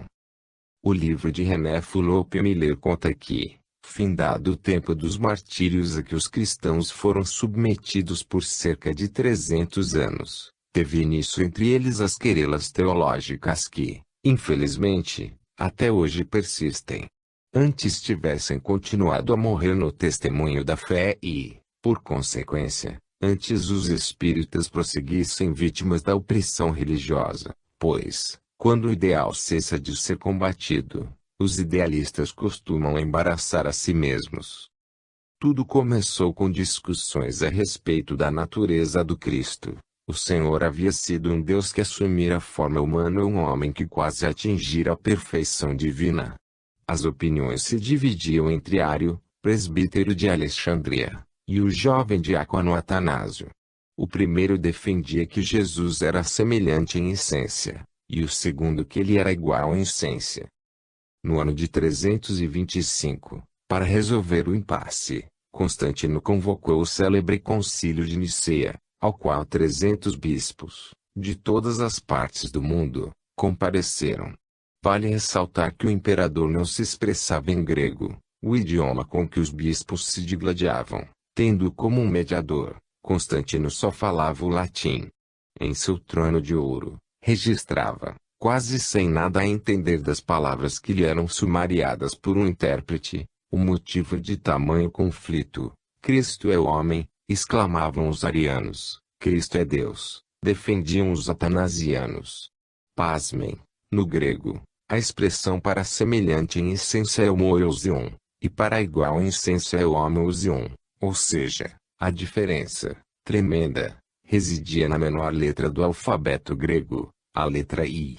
O livro de René Fulop Miller conta que, findado o tempo dos martírios a que os cristãos foram submetidos por cerca de 300 anos, teve início entre eles as querelas teológicas que, infelizmente, até hoje persistem. Antes tivessem continuado a morrer no testemunho da fé e, por consequência, antes os espíritas prosseguissem vítimas da opressão religiosa, pois, quando o ideal cessa de ser combatido, os idealistas costumam embaraçar a si mesmos. Tudo começou com discussões a respeito da natureza do Cristo. O Senhor havia sido um Deus que assumira a forma humana ou um homem que quase atingira a perfeição divina. As opiniões se dividiam entre Ário, presbítero de Alexandria, e o jovem diácono Atanásio. O primeiro defendia que Jesus era semelhante em essência, e o segundo que ele era igual em essência. No ano de 325, para resolver o impasse, Constantino convocou o célebre Concílio de Nicea, ao qual 300 bispos, de todas as partes do mundo, compareceram. Vale ressaltar que o imperador não se expressava em grego, o idioma com que os bispos se digladiavam, tendo como um mediador, Constantino só falava o latim. Em seu trono de ouro, registrava, quase sem nada a entender das palavras que lhe eram sumariadas por um intérprete, o motivo de tamanho conflito. Cristo é homem, exclamavam os arianos, Cristo é Deus, defendiam os atanasianos. Pasmem, no grego, a expressão para semelhante em essência é homoousion, e para igual em essência é homoousion, ou seja, a diferença, tremenda, residia na menor letra do alfabeto grego, a letra I.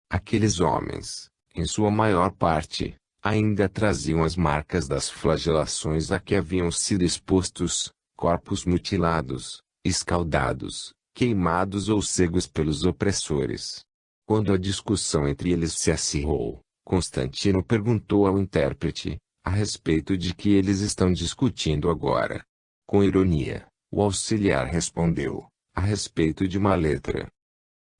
Aqueles homens, em sua maior parte, ainda traziam as marcas das flagelações a que haviam sido expostos, corpos mutilados, escaldados, queimados ou cegos pelos opressores. Quando a discussão entre eles se acirrou, Constantino perguntou ao intérprete, a respeito de que eles estão discutindo agora. Com ironia, o auxiliar respondeu, a respeito de uma letra.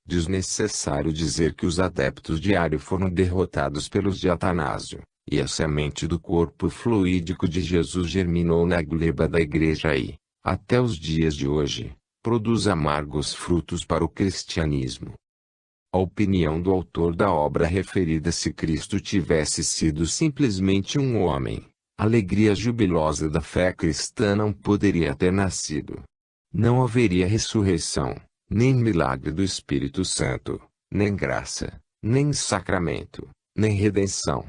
Desnecessário dizer que os adeptos de Ário foram derrotados pelos de Atanásio, e a semente do corpo fluídico de Jesus germinou na gleba da igreja e, até os dias de hoje, produz amargos frutos para o cristianismo. A opinião do autor da obra referida: se Cristo tivesse sido simplesmente um homem, a alegria jubilosa da fé cristã não poderia ter nascido. Não haveria ressurreição, nem milagre do Espírito Santo, nem graça, nem sacramento, nem redenção.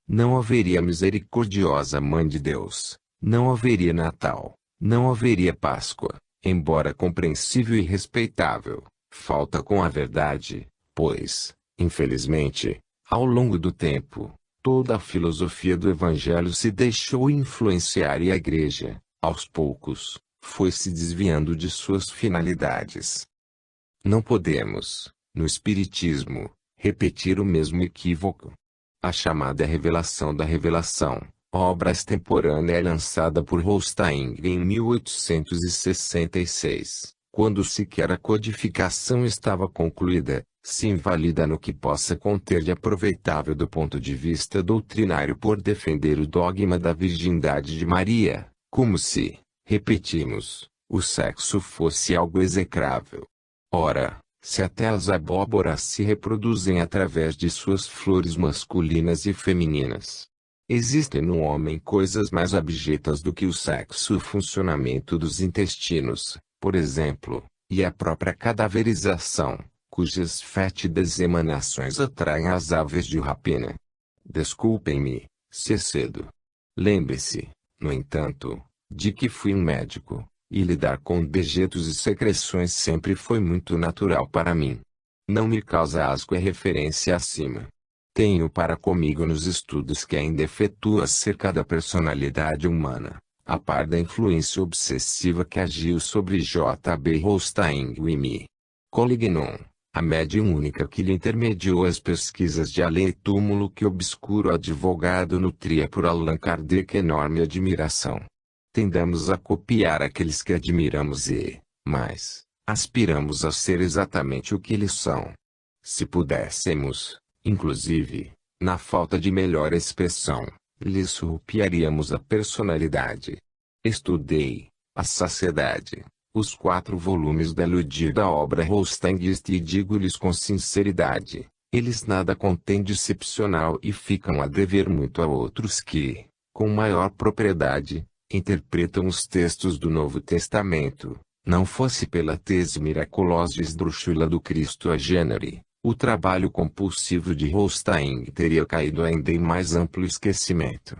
Não haveria misericordiosa Mãe de Deus, não haveria Natal, não haveria Páscoa, embora compreensível e respeitável, falta com a verdade. Pois, infelizmente, ao longo do tempo, toda a filosofia do Evangelho se deixou influenciar e a Igreja, aos poucos, foi se desviando de suas finalidades. Não podemos, no Espiritismo, repetir o mesmo equívoco. A chamada Revelação da Revelação, obra extemporânea lançada por Holstein em 1866, quando sequer a codificação estava concluída, se invalida no que possa conter de aproveitável do ponto de vista doutrinário por defender o dogma da virgindade de Maria, como se, repetimos, o sexo fosse algo execrável. Ora, se até as abóboras se reproduzem através de suas flores masculinas e femininas, existem no homem coisas mais abjetas do que o sexo e o funcionamento dos intestinos, por exemplo, e a própria cadaverização, cujas fétidas emanações atraem as aves de rapina. Desculpem-me, se cedo. Lembre-se, no entanto, de que fui um médico, e lidar com dejetos e secreções sempre foi muito natural para mim. Não me causa asco a referência acima. Tenho para comigo nos estudos que ainda efetuo acerca da personalidade humana, a par da influência obsessiva que agiu sobre J. B. Holstein e me Collignon, a médium única que lhe intermediou as pesquisas de além-túmulo que obscuro advogado nutria por Allan Kardec enorme admiração. Tendamos a copiar aqueles que admiramos e, mais, aspiramos a ser exatamente o que eles são. Se pudéssemos, inclusive, na falta de melhor expressão, lhes surrupiaríamos a personalidade. Estudei, a Saciedade, os 4 volumes da iludida obra Holstein e digo-lhes com sinceridade, eles nada contêm de excepcional e ficam a dever muito a outros que, com maior propriedade, interpretam os textos do Novo Testamento. Não fosse pela tese miraculosa e esdrúxula do Cristo a Genere, o trabalho compulsivo de Holstein teria caído ainda em mais amplo esquecimento.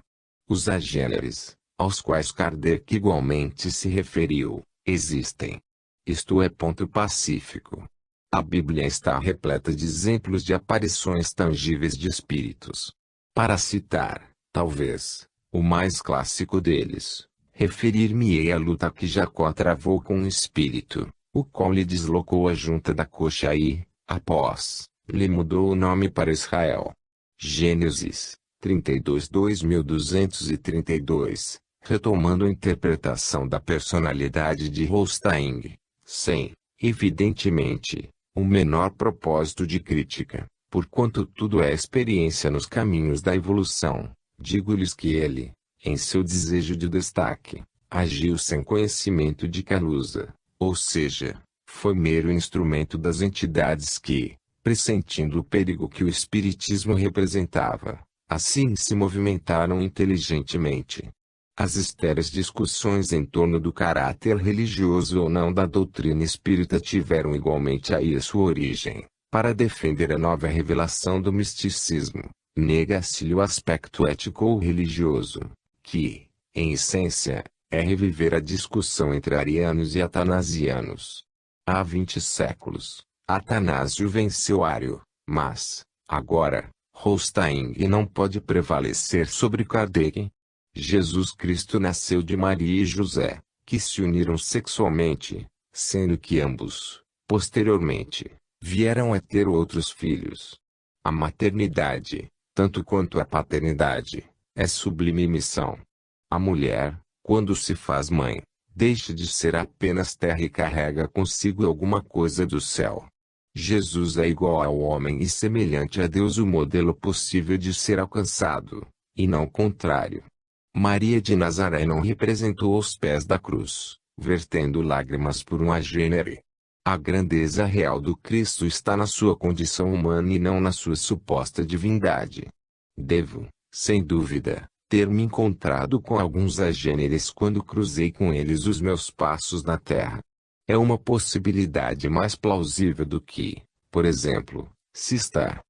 Os agêneres, aos quais Kardec igualmente se referiu, existem. Isto é ponto pacífico. A Bíblia está repleta de exemplos de aparições tangíveis de espíritos. Para citar, talvez, o mais clássico deles, referir-me-ei à luta que Jacó travou com um espírito, o qual lhe deslocou a junta da coxa e, após, lhe mudou o nome para Israel. Gênesis 32:2232, retomando a interpretação da personalidade de Holstein, sem, evidentemente, o menor propósito de crítica, porquanto tudo é experiência nos caminhos da evolução. Digo-lhes que ele, em seu desejo de destaque, agiu sem conhecimento de Carusa, ou seja, foi mero instrumento das entidades que, pressentindo o perigo que o espiritismo representava, assim se movimentaram inteligentemente. As estéreis discussões em torno do caráter religioso ou não da doutrina espírita tiveram igualmente aí a sua origem, para defender a nova revelação do misticismo. Nega-se-lhe o aspecto ético ou religioso, que, em essência, é reviver a discussão entre arianos e atanasianos. Há 20 séculos, Atanásio venceu Ário, mas, agora, Holstein não pode prevalecer sobre Kardec. Jesus Cristo nasceu de Maria e José, que se uniram sexualmente, sendo que ambos, posteriormente, vieram a ter outros filhos. A maternidade, tanto quanto a paternidade, é sublime missão. A mulher, quando se faz mãe, deixa de ser apenas terra e carrega consigo alguma coisa do céu. Jesus é igual ao homem e semelhante a Deus, o modelo possível de ser alcançado, e não o contrário. Maria de Nazaré não representou os pés da cruz, vertendo lágrimas por um agênere. A grandeza real do Cristo está na sua condição humana e não na sua suposta divindade. Devo, sem dúvida, ter me encontrado com alguns agêneres quando cruzei com eles os meus passos na Terra. É uma possibilidade mais plausível do que, por exemplo, se estar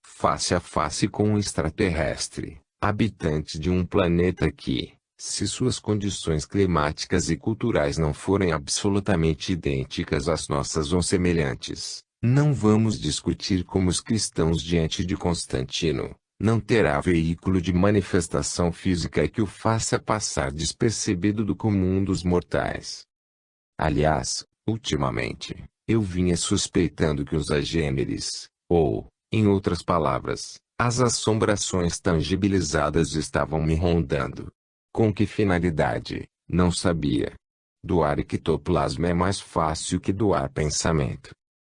face a face com um extraterrestre, habitante de um planeta que, se suas condições climáticas e culturais não forem absolutamente idênticas às nossas ou semelhantes, não vamos discutir como os cristãos diante de Constantino, Não terá veículo de manifestação física que o faça passar despercebido do comum dos mortais. Aliás, ultimamente, eu vinha suspeitando que os agêneres, ou, em outras palavras, as assombrações tangibilizadas estavam me rondando. Com que finalidade, não sabia. Doar ectoplasma é mais fácil que doar pensamento.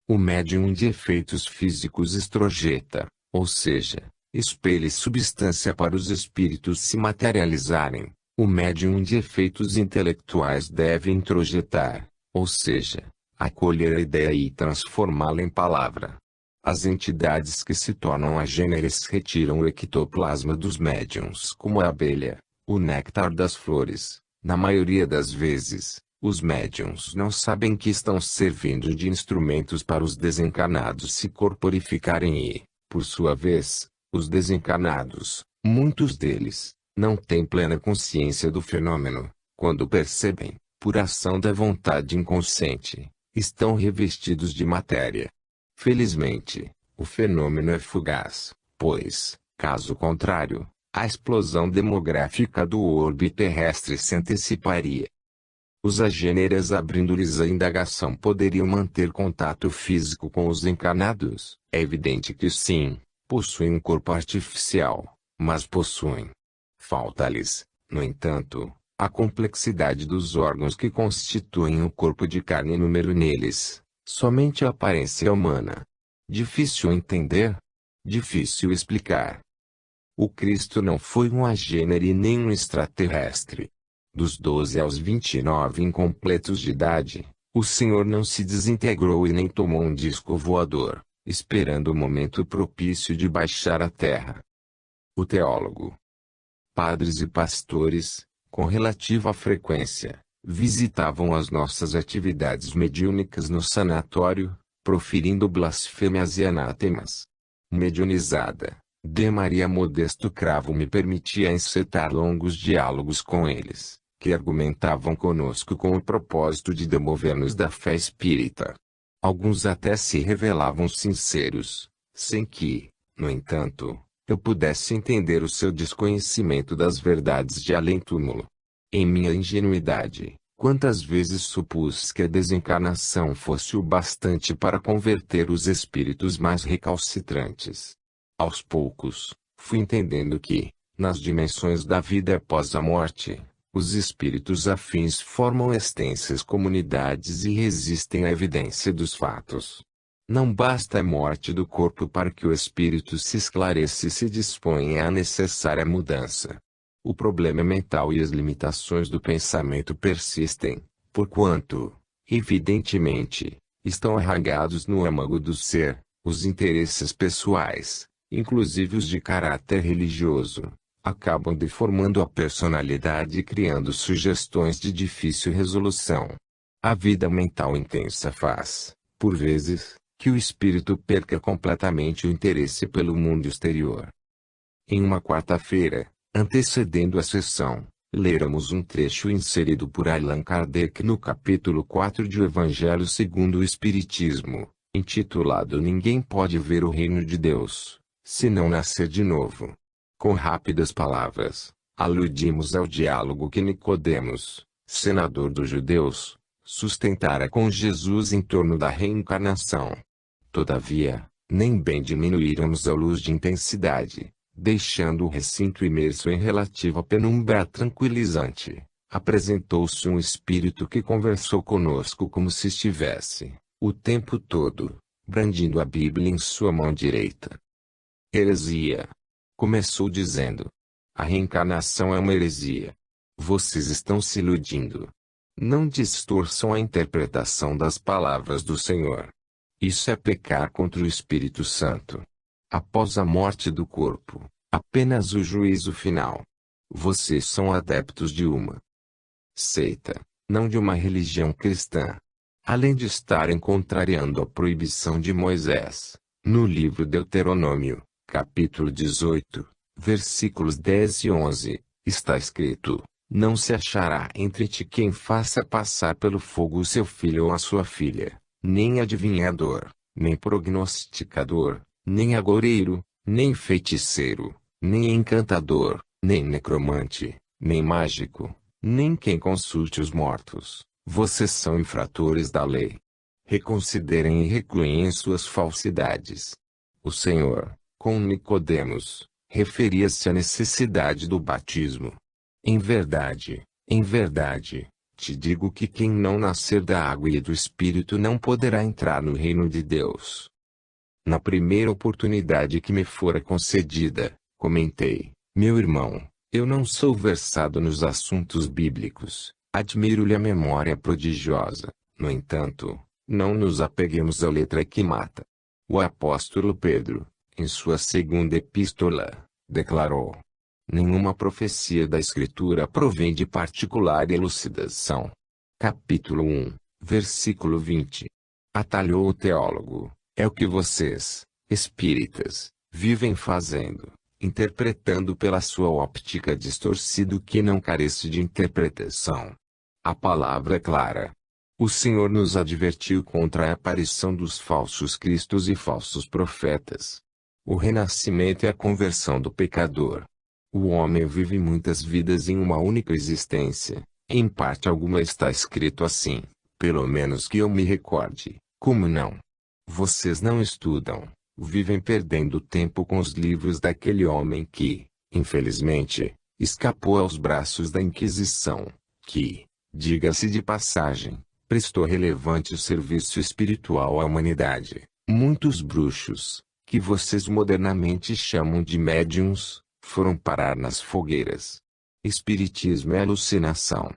O médium de efeitos físicos estrojeta, ou seja, espelhe substância para os espíritos se materializarem. O médium de efeitos intelectuais deve introjetar, ou seja, acolher a ideia e transformá-la em palavra. As entidades que se tornam agêneres retiram o ectoplasma dos médiuns como a abelha, o néctar das flores. Na maioria das vezes, os médiuns não sabem que estão servindo de instrumentos para os desencarnados se corporificarem e, por sua vez, os desencarnados, muitos deles, não têm plena consciência do fenômeno. Quando percebem, por ação da vontade inconsciente, estão revestidos de matéria. Felizmente, o fenômeno é fugaz, pois, caso contrário, a explosão demográfica do orbe terrestre se anteciparia. Os agêneres, abrindo-lhes a indagação, poderiam manter contato físico com os encarnados? É evidente que sim, possuem um corpo artificial, mas possuem. Falta-lhes, no entanto, a complexidade dos órgãos que constituem o corpo de carne e número neles. Somente a aparência humana. Difícil entender? Difícil explicar. O Cristo não foi um agênere nem um extraterrestre. Dos 12 aos 29 incompletos de idade, o Senhor não se desintegrou e nem tomou um disco voador, esperando o momento propício de baixar à terra. O teólogo. Padres e pastores, com relativa frequência, visitavam as nossas atividades mediúnicas no sanatório, proferindo blasfêmias e anátemas. Mediunizada, D. Maria Modesto Cravo me permitia encetar longos diálogos com eles, que argumentavam conosco com o propósito de demover-nos da fé espírita. Alguns até se revelavam sinceros, sem que, no entanto, eu pudesse entender o seu desconhecimento das verdades de além-túmulo. Em minha ingenuidade, quantas vezes supus que a desencarnação fosse o bastante para converter os espíritos mais recalcitrantes. Aos poucos, fui entendendo que, nas dimensões da vida após a morte, os espíritos afins formam extensas comunidades e resistem à evidência dos fatos. Não basta a morte do corpo para que o espírito se esclareça e se disponha à necessária mudança. O problema mental e as limitações do pensamento persistem, porquanto, evidentemente, estão arraigados no âmago do ser, os interesses pessoais, inclusive os de caráter religioso, acabam deformando a personalidade e criando sugestões de difícil resolução. A vida mental intensa faz, por vezes, que o espírito perca completamente o interesse pelo mundo exterior. Em uma quarta-feira, antecedendo a sessão, léramos um trecho inserido por Allan Kardec no capítulo 4 de O Evangelho segundo o Espiritismo, intitulado Ninguém pode ver o reino de Deus, se não nascer de novo. Com rápidas palavras, aludimos ao diálogo que Nicodemos, senador dos judeus, sustentara com Jesus em torno da reencarnação. Todavia, nem bem diminuíramos a luz de intensidade. Deixando o recinto imerso em relativa penumbra tranquilizante, apresentou-se um espírito que conversou conosco como se estivesse, o tempo todo, brandindo a Bíblia em sua mão direita. Heresia. Começou dizendo. A reencarnação é uma heresia. Vocês estão se iludindo. Não distorçam a interpretação das palavras do Senhor. Isso é pecar contra o Espírito Santo. Após a morte do corpo, apenas o juízo final. Vocês são adeptos de uma seita, não de uma religião cristã. Além de estarem contrariando a proibição de Moisés, no livro Deuteronômio, capítulo 18, versículos 10 e 11, está escrito: Não se achará entre ti quem faça passar pelo fogo o seu filho ou a sua filha, nem adivinhador, nem prognosticador, nem agoureiro, nem feiticeiro, nem encantador, nem necromante, nem mágico, nem quem consulte os mortos. Vocês são infratores da lei. Reconsiderem e recluem suas falsidades. O Senhor, com Nicodemos, referia-se à necessidade do batismo. Em verdade, te digo que quem não nascer da água e do Espírito não poderá entrar no reino de Deus. Na primeira oportunidade que me fora concedida, comentei: meu irmão, eu não sou versado nos assuntos bíblicos, admiro-lhe a memória prodigiosa. No entanto, não nos apeguemos à letra que mata. O apóstolo Pedro, em sua segunda epístola, declarou: nenhuma profecia da Escritura provém de particular elucidação. Capítulo 1, versículo 20. Atalhou o teólogo: é o que vocês, espíritas, vivem fazendo, interpretando pela sua óptica distorcido que não carece de interpretação. A palavra é clara. O Senhor nos advertiu contra a aparição dos falsos cristos e falsos profetas. O renascimento é a conversão do pecador. O homem vive muitas vidas em uma única existência. Em parte alguma está escrito assim, pelo menos que eu me recorde. Como não? Vocês não estudam, vivem perdendo tempo com os livros daquele homem que, infelizmente, escapou aos braços da Inquisição, que, diga-se de passagem, prestou relevante serviço espiritual à humanidade. Muitos bruxos, que vocês modernamente chamam de médiuns, foram parar nas fogueiras. Espiritismo é alucinação.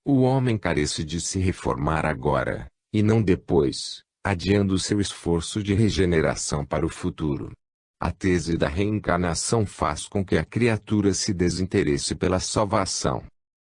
O homem carece de se reformar agora, e não depois, adiando seu esforço de regeneração para o futuro. A tese da reencarnação faz com que a criatura se desinteresse pela salvação.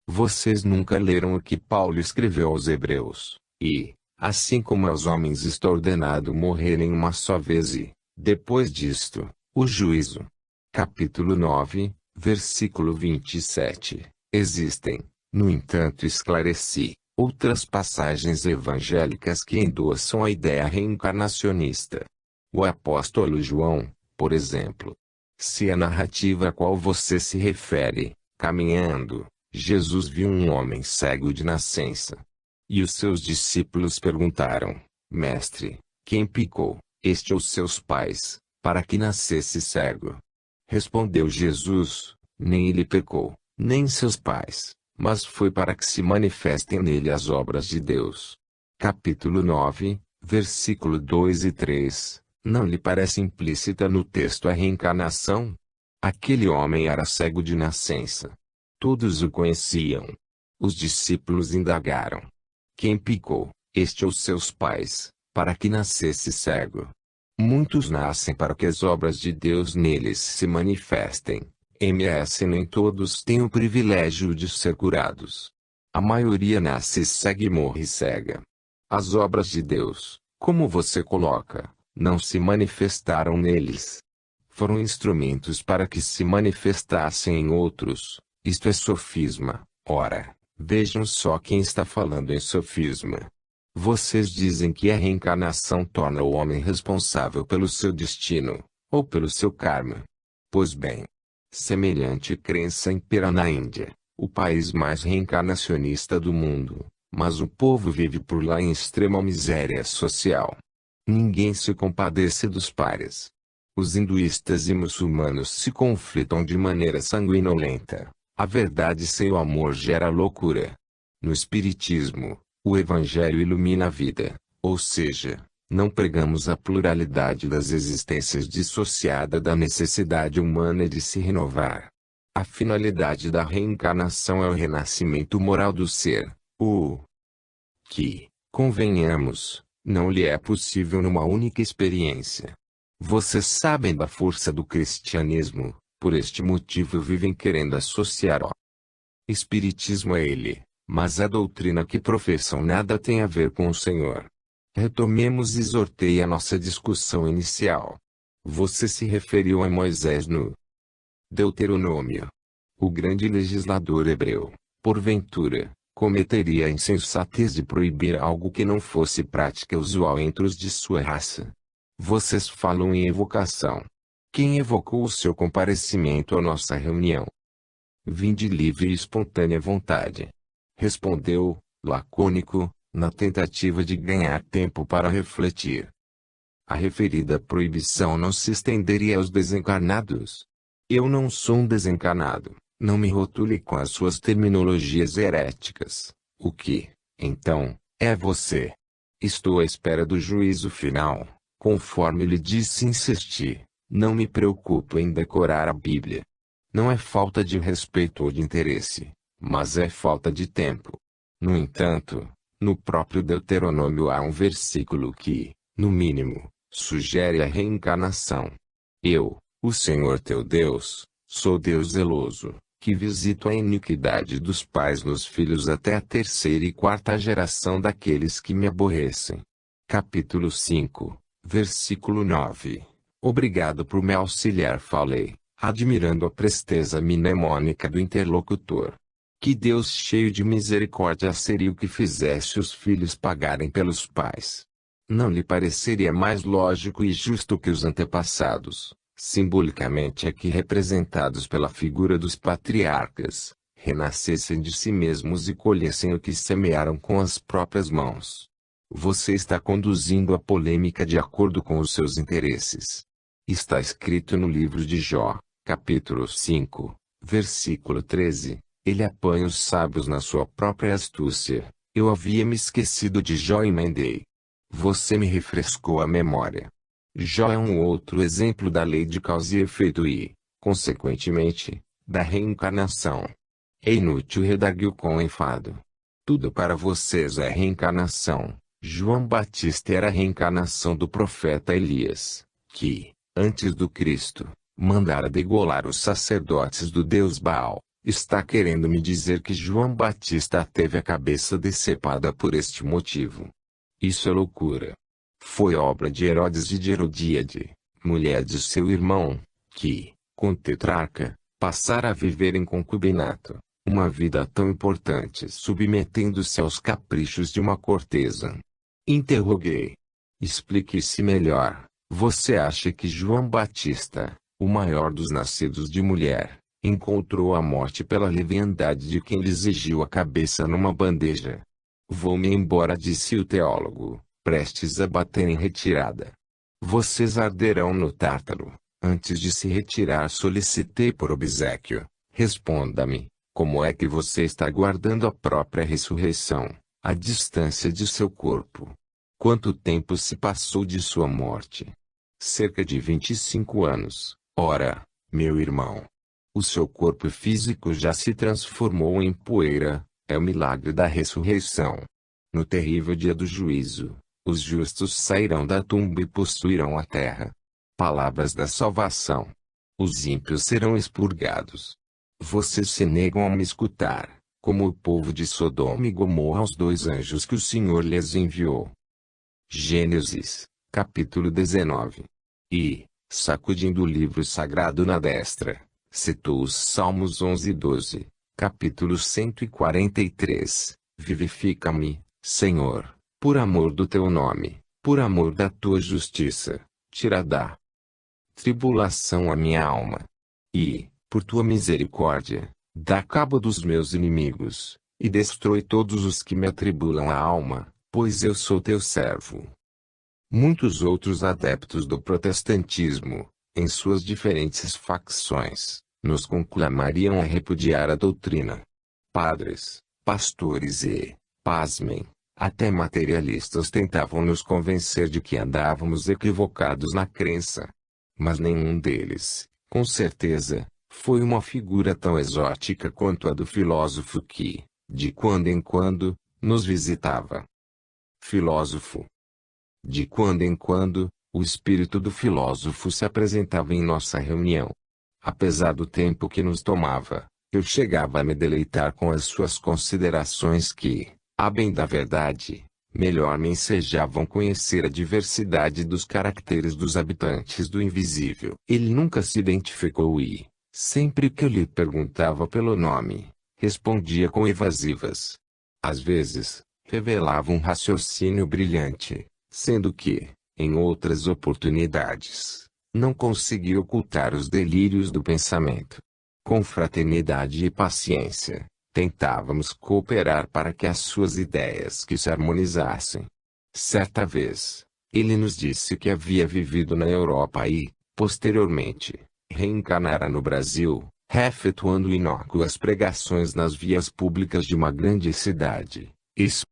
Vocês nunca leram o que Paulo escreveu aos Hebreus, e, assim como aos homens está ordenado morrerem uma só vez e, depois disto, o juízo. Capítulo 9, versículo 27. Existem, no entanto, esclareci outras passagens evangélicas que endossam a ideia reencarnacionista. O apóstolo João, por exemplo. Se a narrativa a qual você se refere, caminhando, Jesus viu um homem cego de nascença. E os seus discípulos perguntaram: Mestre, quem picou, este ou seus pais, para que nascesse cego? Respondeu Jesus: nem ele pecou, nem seus pais, mas foi para que se manifestem nele as obras de Deus. Capítulo 9, versículo 2 e 3. Não lhe parece implícita no texto a reencarnação? Aquele homem era cego de nascença. Todos o conheciam. Os discípulos indagaram: quem picou, este ou seus pais, para que nascesse cego? Muitos nascem para que as obras de Deus neles se manifestem. Nem todos têm o privilégio de ser curados. A maioria nasce cega e morre cega. As obras de Deus, como você coloca, não se manifestaram neles. Foram instrumentos para que se manifestassem em outros. Isto é sofisma. Ora, vejam só quem está falando em sofisma. Vocês dizem que a reencarnação torna o homem responsável pelo seu destino, ou pelo seu karma. Pois bem, semelhante crença impera na Índia, o país mais reencarnacionista do mundo, mas o povo vive por lá em extrema miséria social. Ninguém se compadece dos párias. Os hinduístas e muçulmanos se conflitam de maneira sanguinolenta. A verdade sem o amor gera loucura. No espiritismo, o evangelho ilumina a vida, ou seja, não pregamos a pluralidade das existências dissociada da necessidade humana de se renovar. A finalidade da reencarnação é o renascimento moral do ser, o que, convenhamos, não lhe é possível numa única experiência. Vocês sabem da força do cristianismo, por este motivo vivem querendo associar o espiritismo a ele, mas a doutrina que professam nada tem a ver com o Senhor. Retomemos e sorteie a nossa discussão inicial. Você se referiu a Moisés no Deuteronômio. O grande legislador hebreu, porventura, cometeria a insensatez de proibir algo que não fosse prática usual entre os de sua raça. Vocês falam em evocação. Quem evocou o seu comparecimento à nossa reunião? Vim de livre e espontânea vontade. Respondeu, lacônico, na tentativa de ganhar tempo para refletir. A referida proibição não se estenderia aos desencarnados. Eu não sou um desencarnado, não me rotule com as suas terminologias heréticas. O que, então, é você? Estou à espera do juízo final, conforme lhe disse insistir. Não me preocupo em decorar a Bíblia. Não é falta de respeito ou de interesse, mas é falta de tempo. No entanto, no próprio Deuteronômio há um versículo que, no mínimo, sugere a reencarnação. Eu, o Senhor teu Deus, sou Deus zeloso, que visito a iniquidade dos pais nos filhos até a terceira e quarta geração daqueles que me aborrecem. Capítulo 5, versículo 9. Obrigado por me auxiliar, falei, admirando a presteza mnemônica do interlocutor. Que Deus cheio de misericórdia seria o que fizesse os filhos pagarem pelos pais. Não lhe pareceria mais lógico e justo que os antepassados, simbolicamente aqui representados pela figura dos patriarcas, renascessem de si mesmos e colhessem o que semearam com as próprias mãos? Você está conduzindo a polêmica de acordo com os seus interesses. Está escrito no livro de Jó, capítulo 5, versículo 13, ele apanha os sábios na sua própria astúcia. Eu havia me esquecido de Jó e emendei. Você me refrescou a memória. Jó é um outro exemplo da lei de causa e efeito e, consequentemente, da reencarnação. É inútil redarguir com enfado. Tudo para vocês é reencarnação. João Batista era a reencarnação do profeta Elias, que, antes do Cristo, mandara degolar os sacerdotes do deus Baal. Está querendo me dizer que João Batista teve a cabeça decepada por este motivo? Isso é loucura. Foi obra de Herodes e de Herodíade, mulher de seu irmão, que, com Tetrarca, passara a viver em concubinato, uma vida tão importante submetendo-se aos caprichos de uma cortesa. Interroguei. Explique-se melhor. Você acha que João Batista, o maior dos nascidos de mulher, encontrou a morte pela leviandade de quem lhe exigiu a cabeça numa bandeja? Vou-me embora, disse o teólogo, prestes a bater em retirada. Vocês arderão no Tártaro. Antes de se retirar, solicitei por obséquio. Responda-me, como é que você está guardando a própria ressurreição, à distância de seu corpo? Quanto tempo se passou de sua morte? Cerca de 25 anos. Ora, meu irmão, o seu corpo físico já se transformou em poeira. É o milagre da ressurreição. No terrível dia do juízo, os justos sairão da tumba e possuirão a terra. Palavras da salvação. Os ímpios serão expurgados. Vocês se negam a me escutar, como o povo de Sodoma e Gomorra aos 2 anjos que o Senhor lhes enviou. Gênesis, capítulo 19. E, sacudindo o livro sagrado na destra, citou os Salmos 11 e 12. Capítulo 143. Vivifica-me, Senhor, por amor do teu nome, por amor da tua justiça, tira da tribulação a minha alma. E, por tua misericórdia, dá cabo dos meus inimigos, e destrói todos os que me atribulam a alma, pois eu sou teu servo. Muitos outros adeptos do protestantismo, em suas diferentes facções, nos conclamariam a repudiar a doutrina. Padres, pastores e, pasmem, até materialistas tentavam nos convencer de que andávamos equivocados na crença. Mas nenhum deles, com certeza, foi uma figura tão exótica quanto a do filósofo que, de quando em quando, nos visitava. Filósofo. De quando em quando, o espírito do filósofo se apresentava em nossa reunião. Apesar do tempo que nos tomava, eu chegava a me deleitar com as suas considerações que, a bem da verdade, melhor me ensejavam conhecer a diversidade dos caracteres dos habitantes do invisível. Ele nunca se identificou e, sempre que eu lhe perguntava pelo nome, respondia com evasivas. Às vezes, revelava um raciocínio brilhante, sendo que, em outras oportunidades, Não consegui ocultar os delírios do pensamento. Com fraternidade e paciência, tentávamos cooperar para que as suas ideias que se harmonizassem. Certa vez, ele nos disse que havia vivido na Europa e, posteriormente, reencarnara no Brasil, efetuando inócuas pregações nas vias públicas de uma grande cidade. Isso